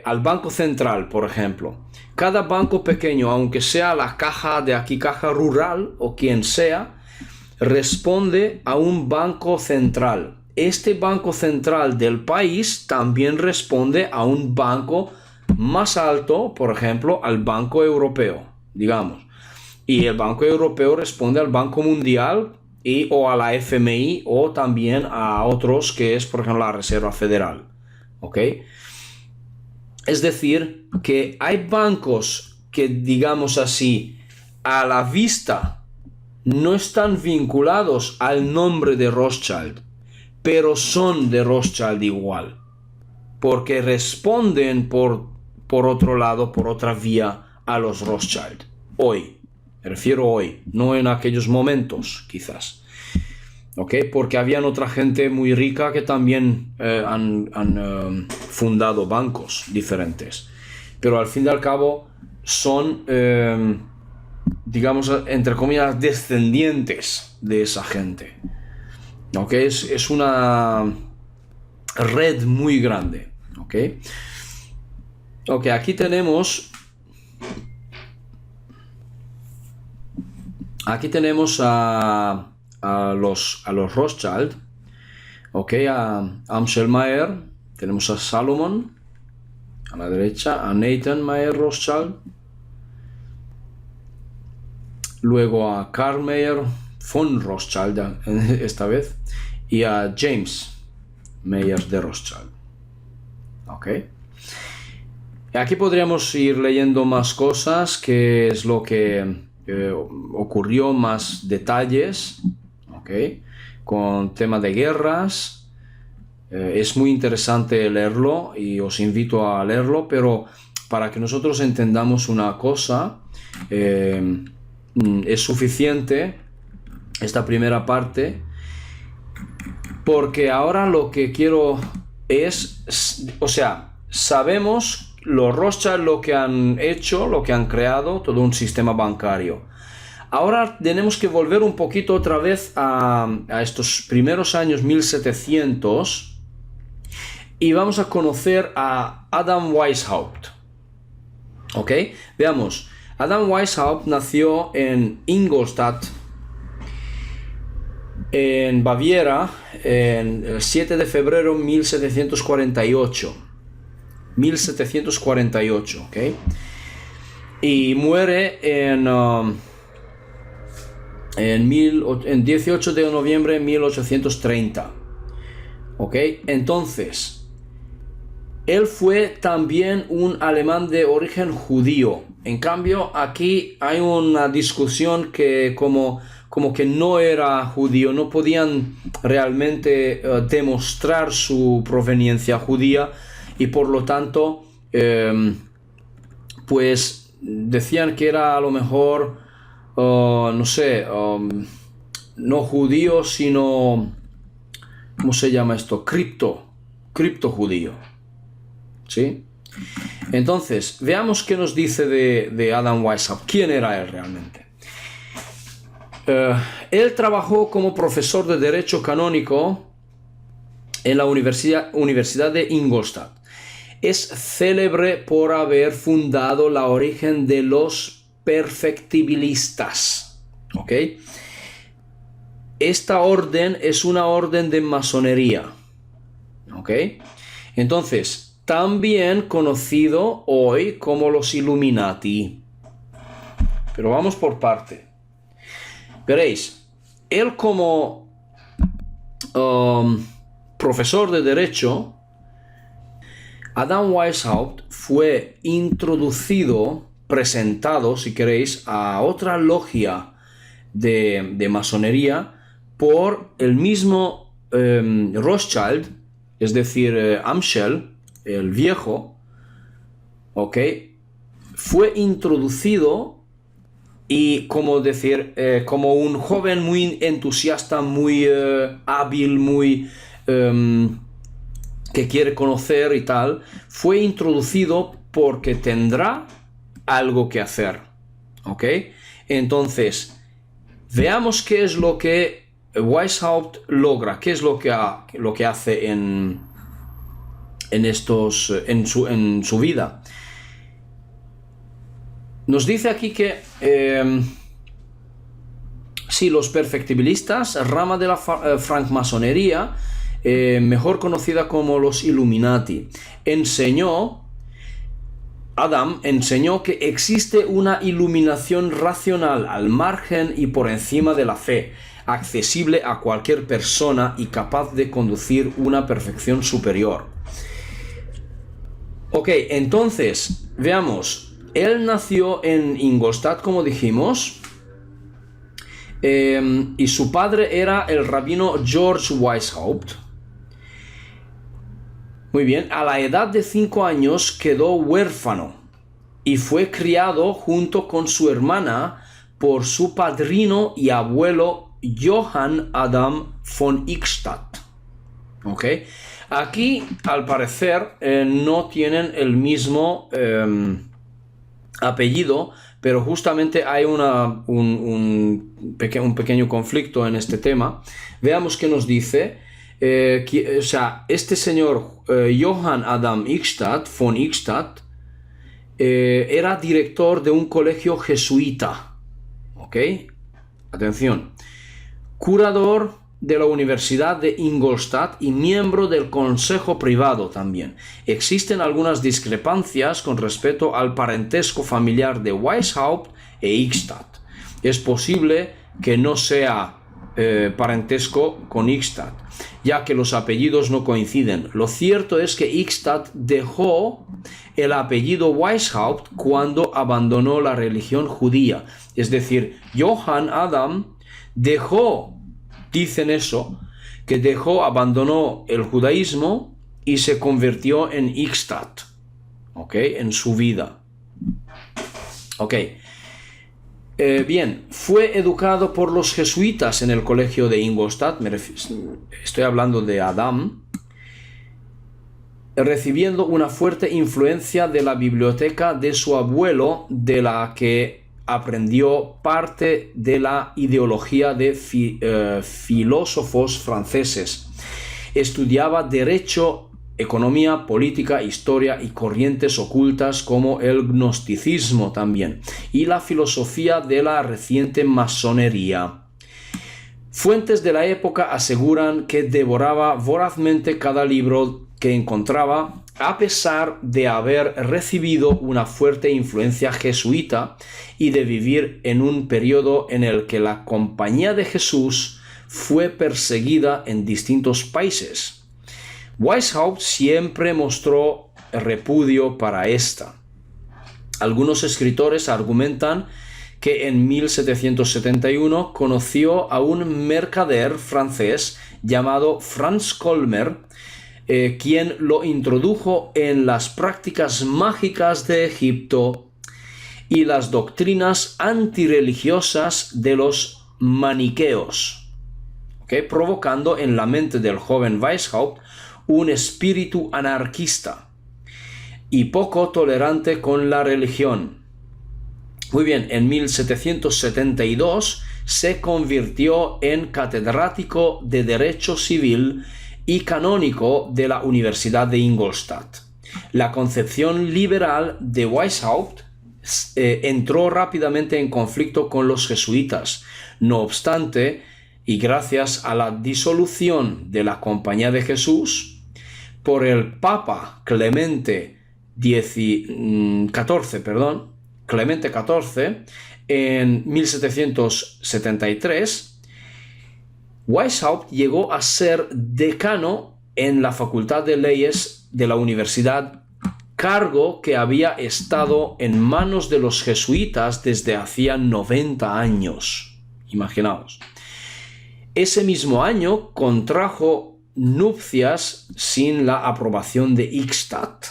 al Banco Central, por ejemplo. Cada banco pequeño, aunque sea la caja de aquí, caja rural o quien sea, responde a un banco central. Este banco central del país también responde a un banco más alto, por ejemplo, al Banco Europeo, digamos. Y el Banco Europeo responde al Banco Mundial o a la FMI, o también a otros, que es, por ejemplo, la Reserva Federal. ¿Ok? Es decir, que hay bancos que, digamos así, a la vista no están vinculados al nombre de Rothschild, pero son de Rothschild igual, porque responden por otro lado, por otra vía, a los Rothschild. Hoy, me refiero hoy, no en aquellos momentos, quizás. ¿Ok? Porque habían otra gente muy rica que también han fundado bancos diferentes. Pero al fin y al cabo son, digamos, entre comillas, descendientes de esa gente. ¿Ok? Es una red muy grande. ¿Ok? Ok, aquí tenemos a los Rothschild, ok, a Amschel Mayer, tenemos a Salomon a la derecha, a Nathan Mayer Rothschild, luego a Karl Mayer von Rothschild esta vez, y a James Mayer de Rothschild. Ok. Aquí podríamos ir leyendo más cosas, que es lo que ocurrió, más detalles, ¿okay? Con tema de guerras. Es muy interesante leerlo y os invito a leerlo, pero para que nosotros entendamos una cosa, es suficiente esta primera parte, porque ahora lo que quiero es, o sea, sabemos los Rothschild lo que han hecho, lo que han creado, todo un sistema bancario. Ahora tenemos que volver un poquito otra vez a estos primeros años 1700 y vamos a conocer a Adam Weishaupt. ¿Ok? Veamos, Adam Weishaupt nació en Ingolstadt, en Baviera, el 7 de febrero de 1748. 1748, ¿ok? Y muere en 18 de noviembre de 1830, ¿ok? Entonces, él fue también un alemán de origen judío. En cambio, aquí hay una discusión que como que no era judío, no podían realmente demostrar su proveniencia judía y por lo tanto, pues decían que era a lo mejor, no sé, no judío, sino, ¿cómo se llama esto? Cripto judío. ¿Sí? Entonces, veamos qué nos dice de Adam Weishaupt. ¿Quién era él realmente? Él trabajó como profesor de Derecho Canónico en la Universidad de Ingolstadt. Es célebre por haber fundado la origen de los perfectibilistas. ¿Ok? Esta orden es una orden de masonería. ¿Ok? Entonces, también conocido hoy como los Illuminati. Pero vamos por parte. Veréis, él como profesor de Derecho, Adam Weishaupt fue introducido, presentado, si queréis, a otra logia de masonería por el mismo Rothschild, es decir, Amschel, el viejo, ¿ok? Fue introducido y, como decir, como un joven muy entusiasta, muy hábil, muy que quiere conocer y tal, fue introducido porque tendrá algo que hacer, ¿ok? Entonces, veamos qué es lo que Weishaupt logra, qué es lo que hace en su vida. Nos dice aquí que sí, los perfectibilistas, rama de la francmasonería, mejor conocida como los Illuminati, Adam enseñó que existe una iluminación racional al margen y por encima de la fe, accesible a cualquier persona y capaz de conducir una perfección superior. Ok, entonces, veamos. Él nació en Ingolstadt, como dijimos, y su padre era el rabino George Weishaupt. Muy bien, a la edad de 5 años quedó huérfano y fue criado junto con su hermana por su padrino y abuelo Johann Adam von Eichstätt. ¿Ok? Aquí, al parecer, no tienen el mismo apellido, pero justamente hay un pequeño conflicto en este tema. Veamos qué nos dice. O sea, este señor Johann Adam von Eichstätt era director de un colegio jesuita. ¿Ok? Atención. Curador de la Universidad de Ingolstadt y miembro del Consejo Privado también. Existen algunas discrepancias con respecto al parentesco familiar de Weishaupt e Eichstätt. Es posible que no sea parentesco con Eichstätt, ya que los apellidos no coinciden. Lo cierto es que Eichstätt dejó el apellido Weishaupt cuando abandonó la religión judía. Es decir, Johann Adam dicen eso, que abandonó el judaísmo y se convirtió en Eichstätt, ¿ok? En su vida. Ok. Bien, fue educado por los jesuitas en el colegio de Ingolstadt, estoy hablando de Adam, recibiendo una fuerte influencia de la biblioteca de su abuelo, de la que aprendió parte de la ideología de filósofos franceses. Estudiaba derecho, economía, política, historia y corrientes ocultas como el gnosticismo también, y la filosofía de la reciente masonería. Fuentes de la época aseguran que devoraba vorazmente cada libro que encontraba, a pesar de haber recibido una fuerte influencia jesuita y de vivir en un periodo en el que la Compañía de Jesús fue perseguida en distintos países. Weishaupt siempre mostró repudio para esta. Algunos escritores argumentan que en 1771 conoció a un mercader francés llamado Franz Kolmer, quien lo introdujo en las prácticas mágicas de Egipto y las doctrinas antirreligiosas de los maniqueos, provocando en la mente del joven Weishaupt un espíritu anarquista y poco tolerante con la religión. Muy bien, en 1772 se convirtió en catedrático de Derecho Civil y canónico de la Universidad de Ingolstadt. La concepción liberal de Weishaupt entró rápidamente en conflicto con los jesuitas. No obstante, y gracias a la disolución de la Compañía de Jesús por el Papa Clemente XIV, en 1773, Weishaupt llegó a ser decano en la Facultad de Leyes de la Universidad, cargo que había estado en manos de los jesuitas desde hacía 90 años. Imaginaos. Ese mismo año contrajo nupcias sin la aprobación de Eichstätt.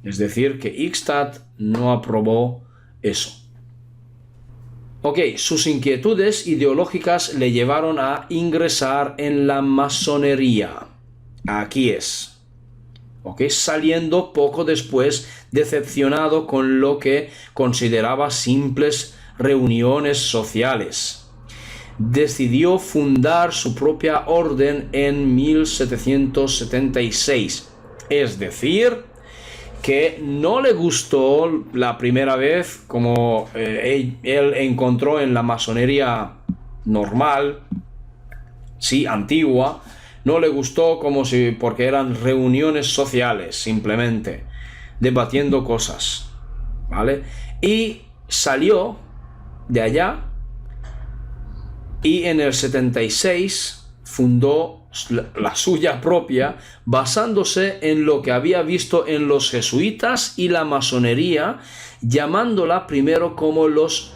Es decir, que Eichstätt no aprobó eso. Sus inquietudes ideológicas le llevaron a ingresar en la masonería. Aquí es. Saliendo poco después decepcionado con lo que consideraba simples reuniones sociales. Decidió fundar su propia orden en 1776. Es decir, que no le gustó la primera vez como él encontró en la masonería normal, sí, antigua. No le gustó porque eran reuniones sociales, simplemente, debatiendo cosas, ¿vale? Y salió de allá y en el 76 fundó la suya propia, basándose en lo que había visto en los jesuitas y la masonería, llamándola primero como los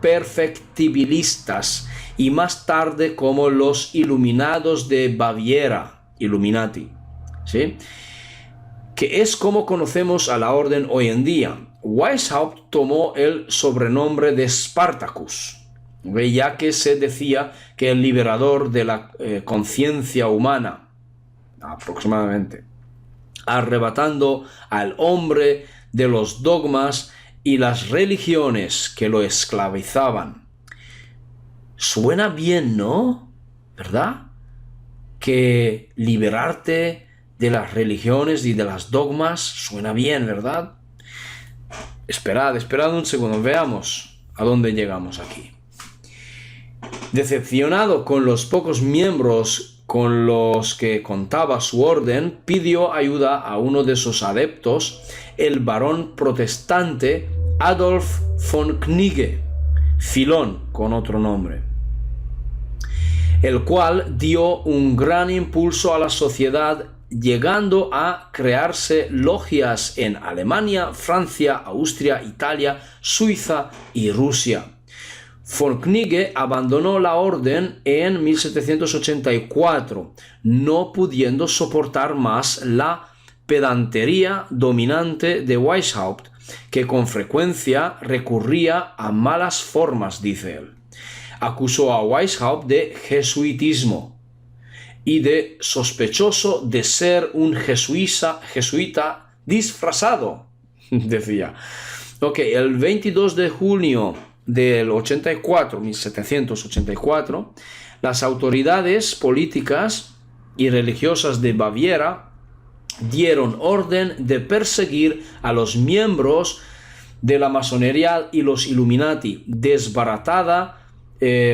perfectibilistas y más tarde como los Iluminados de Baviera, Illuminati, ¿sí? Que es como conocemos a la orden hoy en día. Weishaupt tomó el sobrenombre de Spartacus, ya que se decía que el liberador de la conciencia humana, aproximadamente, arrebatando al hombre de los dogmas y las religiones que lo esclavizaban. Suena bien, ¿no? ¿Verdad? Que liberarte de las religiones y de las dogmas suena bien, ¿verdad? Esperad un segundo, veamos a dónde llegamos aquí. Decepcionado con los pocos miembros con los que contaba su orden, pidió ayuda a uno de sus adeptos, el barón protestante Adolf von Knigge, Filón con otro nombre, el cual dio un gran impulso a la sociedad, llegando a crearse logias en Alemania, Francia, Austria, Italia, Suiza y Rusia. Von Knigge abandonó la orden en 1784, no pudiendo soportar más la pedantería dominante de Weishaupt, que con frecuencia recurría a malas formas, dice él. Acusó a Weishaupt de jesuitismo y de sospechoso de ser un jesuita disfrazado, decía. El 22 de junio del 84, 1784, las autoridades políticas y religiosas de Baviera dieron orden de perseguir a los miembros de la masonería y los Illuminati. Desbaratada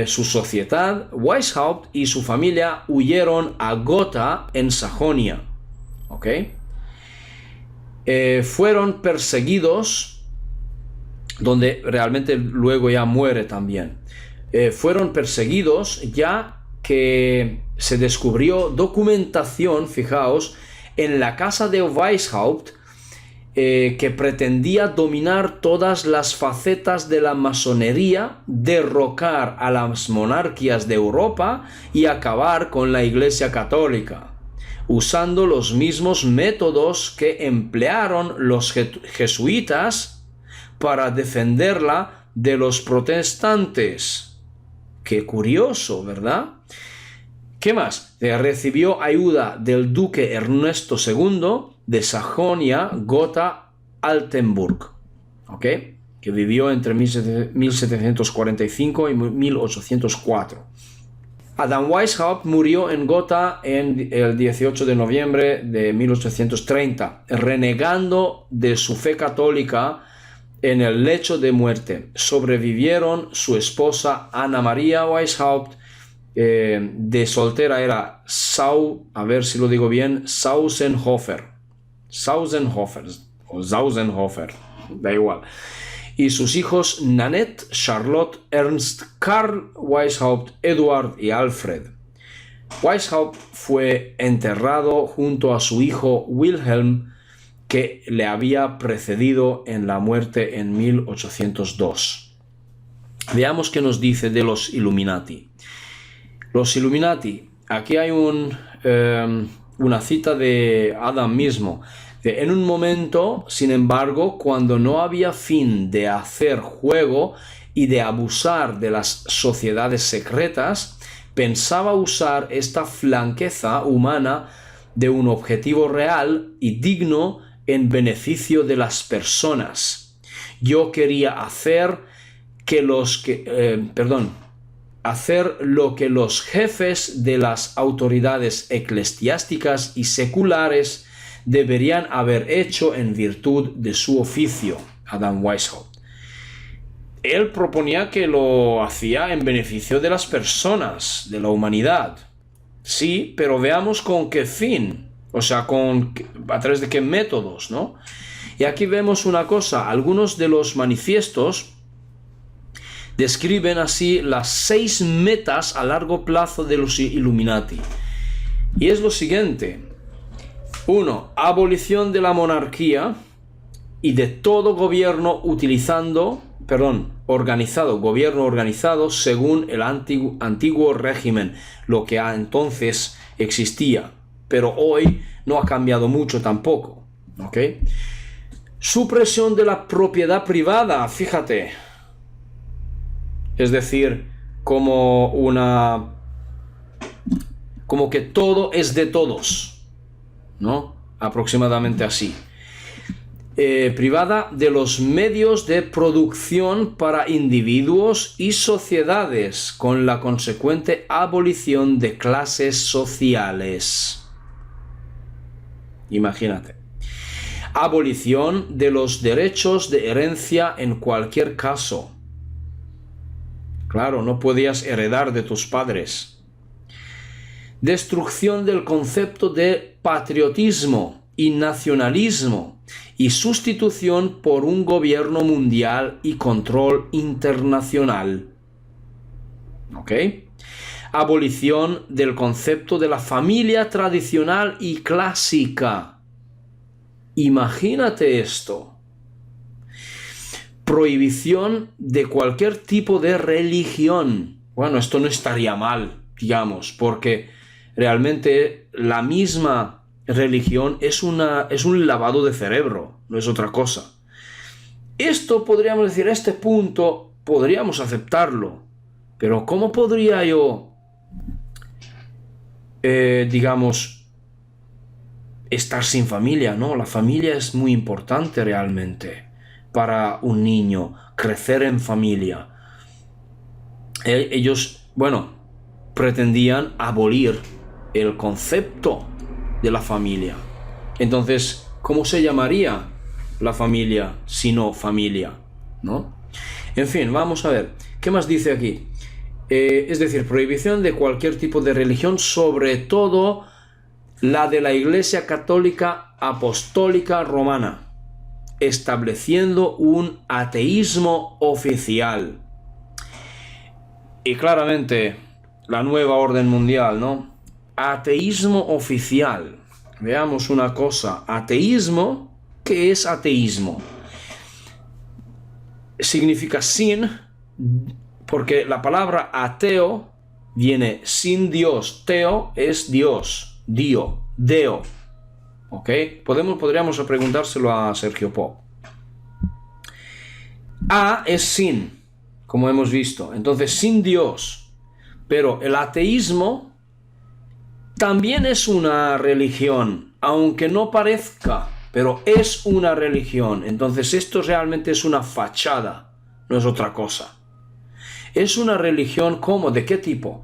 su sociedad, Weishaupt y su familia huyeron a Gotha en Sajonia. ¿Ok? Fueron perseguidos, donde realmente luego ya muere también. Fueron perseguidos ya que se descubrió documentación, fijaos, en la casa de Weishaupt, que pretendía dominar todas las facetas de la masonería, derrocar a las monarquías de Europa y acabar con la Iglesia Católica, usando los mismos métodos que emplearon los jesuitas para defenderla de los protestantes. Qué curioso, ¿verdad? ¿Qué más? Recibió ayuda del duque Ernesto II de Sajonia, Gotha, Altenburg, ¿ok? Que vivió entre 1745 y 1804. Adam Weishaupt murió en Gotha el 18 de noviembre de 1830, renegando de su fe católica en el lecho de muerte. Sobrevivieron su esposa Ana María Weishaupt, de soltera era a ver si lo digo bien, Sausenhofer o Sausenhofer, da igual. Y sus hijos Nanette, Charlotte, Ernst, Karl Weishaupt, Eduard y Alfred. Weishaupt fue enterrado junto a su hijo Wilhelm, que le había precedido en la muerte en 1802. Veamos qué nos dice de los Illuminati. Los Illuminati, aquí hay una cita de Adam mismo. En un momento, sin embargo, cuando no había fin de hacer juego y de abusar de las sociedades secretas, pensaba usar esta flaqueza humana de un objetivo real y digno en beneficio de las personas. Yo quería hacer hacer lo que los jefes de las autoridades eclesiásticas y seculares deberían haber hecho en virtud de su oficio. Adam Weishaupt. Él proponía que lo hacía en beneficio de las personas, de la humanidad. Sí, pero veamos con qué fin, o sea, a través de qué métodos, ¿no? Y aquí vemos una cosa, algunos de los manifiestos describen así las 6 metas a largo plazo de los Illuminati. Y es lo siguiente. 1. Abolición de la monarquía y de todo gobierno gobierno organizado según el antiguo régimen, lo que entonces existía, pero hoy no ha cambiado mucho tampoco, ¿ok? Supresión de la propiedad privada, fíjate, es decir, como que todo es de todos, ¿no? Aproximadamente así. Privada de los medios de producción para individuos y sociedades, con la consecuente abolición de clases sociales. Imagínate. Abolición de los derechos de herencia en cualquier caso. Claro, no podías heredar de tus padres. Destrucción del concepto de patriotismo y nacionalismo y sustitución por un gobierno mundial y control internacional. ¿Ok? Abolición del concepto de la familia tradicional y clásica. Imagínate esto. Prohibición de cualquier tipo de religión. Bueno, esto no estaría mal, digamos, porque realmente la misma religión es un lavado de cerebro, no es otra cosa. Esto podríamos decir, a este punto podríamos aceptarlo, pero ¿cómo podría yo, estar sin familia? No, la familia es muy importante realmente para un niño, crecer en familia. ellos, bueno, pretendían abolir el concepto de la familia. Entonces, ¿cómo se llamaría la familia si no familia? ¿No? En fin, vamos a ver. ¿Qué más dice aquí? Es decir, prohibición de cualquier tipo de religión, sobre todo la de la Iglesia Católica Apostólica Romana, estableciendo un ateísmo oficial. Y claramente, la nueva orden mundial, ¿no? Ateísmo oficial. Veamos una cosa. Ateísmo, ¿qué es ateísmo? Significa sin, porque la palabra ateo viene sin Dios. Teo es Dios, Deo. ¿Ok? Podríamos preguntárselo a Sergio Pop. A es sin, como hemos visto. Entonces, sin Dios. Pero el ateísmo también es una religión, aunque no parezca, pero es una religión. Entonces, esto realmente es una fachada, no es otra cosa. Es una religión, ¿cómo? ¿De qué tipo?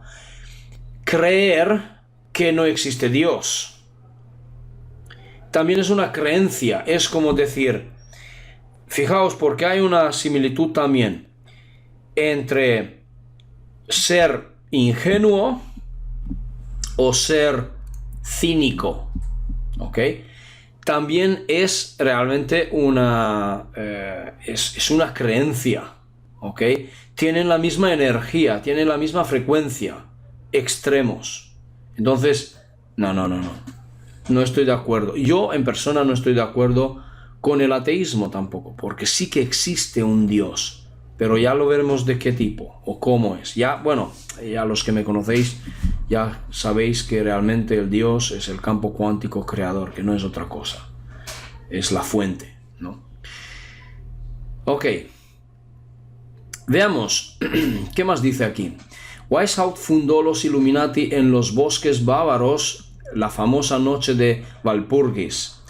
Creer que no existe Dios. También es una creencia, es como decir, fijaos, porque hay una similitud también entre ser ingenuo o ser cínico, ¿ok? También es realmente una creencia, ¿ok? Tienen la misma energía, tienen la misma frecuencia, extremos. Entonces, no estoy de acuerdo. Yo en persona no estoy de acuerdo con el ateísmo tampoco, porque sí que existe un Dios, pero ya lo veremos de qué tipo o cómo es. Ya los que me conocéis ya sabéis que realmente el Dios es el campo cuántico creador, que no es otra cosa, es la fuente, ¿no? Ok, veamos qué más dice aquí. Weishaupt fundó los Illuminati en los bosques bávaros la famosa noche de Walpurgis.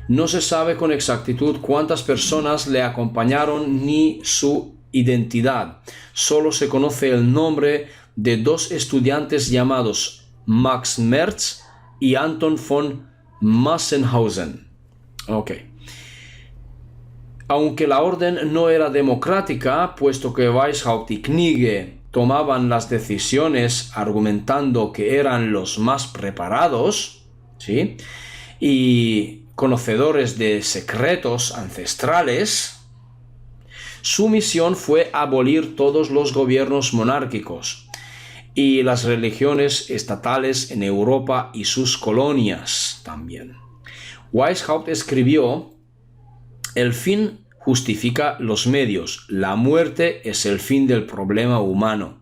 No se sabe con exactitud cuántas personas le acompañaron ni su identidad. Solo se conoce el nombre de dos estudiantes llamados Max Merz y Anton von Massenhausen. Ok. Aunque la orden no era democrática, puesto que Weishaupt y Knigge tomaban las decisiones argumentando que eran los más preparados, ¿sí?, y conocedores de secretos ancestrales, su misión fue abolir todos los gobiernos monárquicos y las religiones estatales en Europa y sus colonias también. Weishaupt escribió: el fin justifica los medios, la muerte es el fin del problema humano.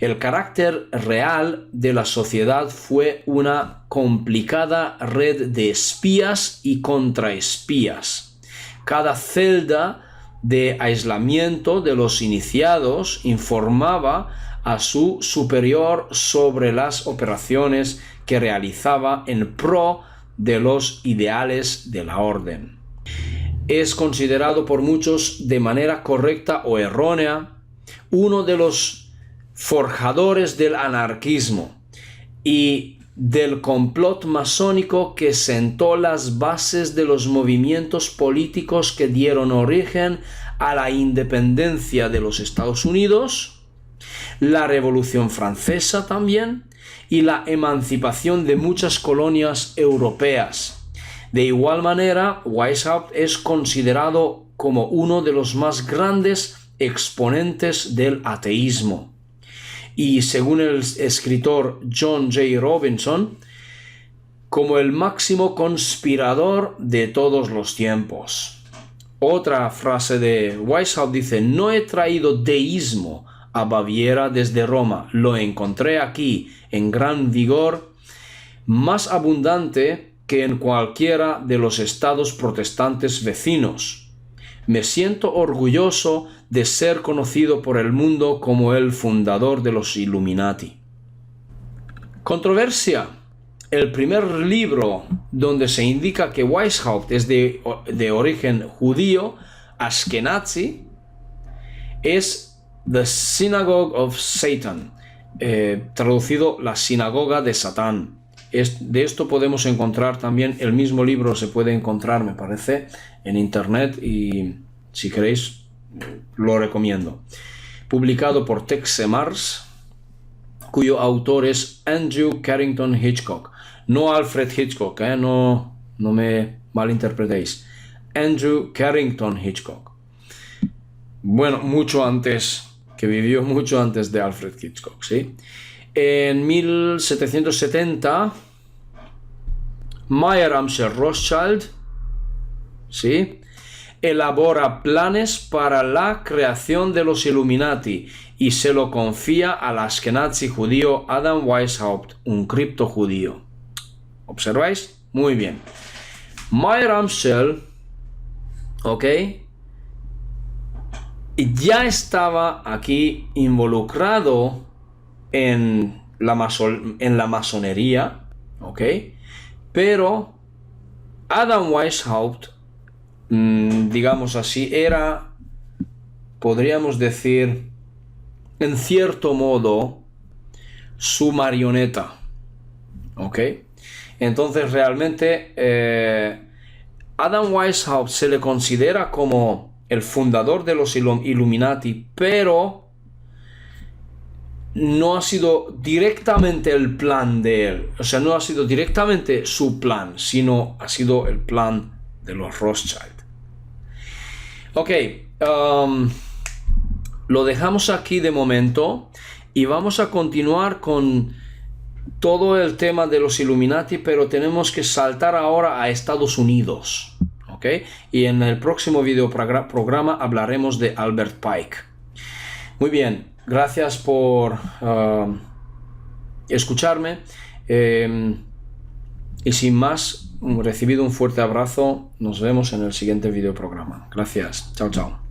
El carácter real de la sociedad fue una complicada red de espías y contraespías. Cada celda de aislamiento de los iniciados informaba a su superior sobre las operaciones que realizaba en pro de los ideales de la orden. Es considerado por muchos, de manera correcta o errónea, uno de los forjadores del anarquismo y del complot masónico que sentó las bases de los movimientos políticos que dieron origen a la independencia de los Estados Unidos, la Revolución Francesa también, y la emancipación de muchas colonias europeas. De igual manera, Weishaupt es considerado como uno de los más grandes exponentes del ateísmo. Y según el escritor John J. Robinson, como el máximo conspirador de todos los tiempos. Otra frase de Weishaupt dice: no he traído deísmo a Baviera desde Roma, lo encontré aquí en gran vigor, más abundante que en cualquiera de los estados protestantes vecinos. Me siento orgulloso de ser conocido por el mundo como el fundador de los Illuminati. Controversia. El primer libro donde se indica que Weishaupt es de origen judío, Ashkenazi, es The Synagogue of Satan, traducido la sinagoga de Satán. De esto podemos encontrar también, el mismo libro se puede encontrar, me parece, en internet, y si queréis lo recomiendo. Publicado por Texe Mars, cuyo autor es Andrew Carrington Hitchcock. No Alfred Hitchcock, no me malinterpretéis. Andrew Carrington Hitchcock. Bueno, que vivió mucho antes de Alfred Hitchcock, ¿sí? En 1770, Mayer Amschel Rothschild, ¿sí?, elabora planes para la creación de los Illuminati y se lo confía al Ashkenazi judío Adam Weishaupt, un cripto judío. ¿Observáis? Muy bien. Mayer Amschel, ¿ok?, ya estaba aquí involucrado en la masonería, ¿ok? Pero Adam Weishaupt, digamos así, era, podríamos decir, en cierto modo, su marioneta, ¿ok? Entonces realmente Adam Weishaupt se le considera como el fundador de los Illuminati, pero no ha sido directamente el plan de él, o sea, no ha sido directamente su plan, sino ha sido el plan de los Rothschild. Ok, lo dejamos aquí de momento y vamos a continuar con todo el tema de los Illuminati, pero tenemos que saltar ahora a Estados Unidos. ¿Ok? Y en el próximo video programa hablaremos de Albert Pike. Muy bien, gracias por escucharme. Y sin más, recibido un fuerte abrazo. Nos vemos en el siguiente video programa. Gracias. Chao, chao.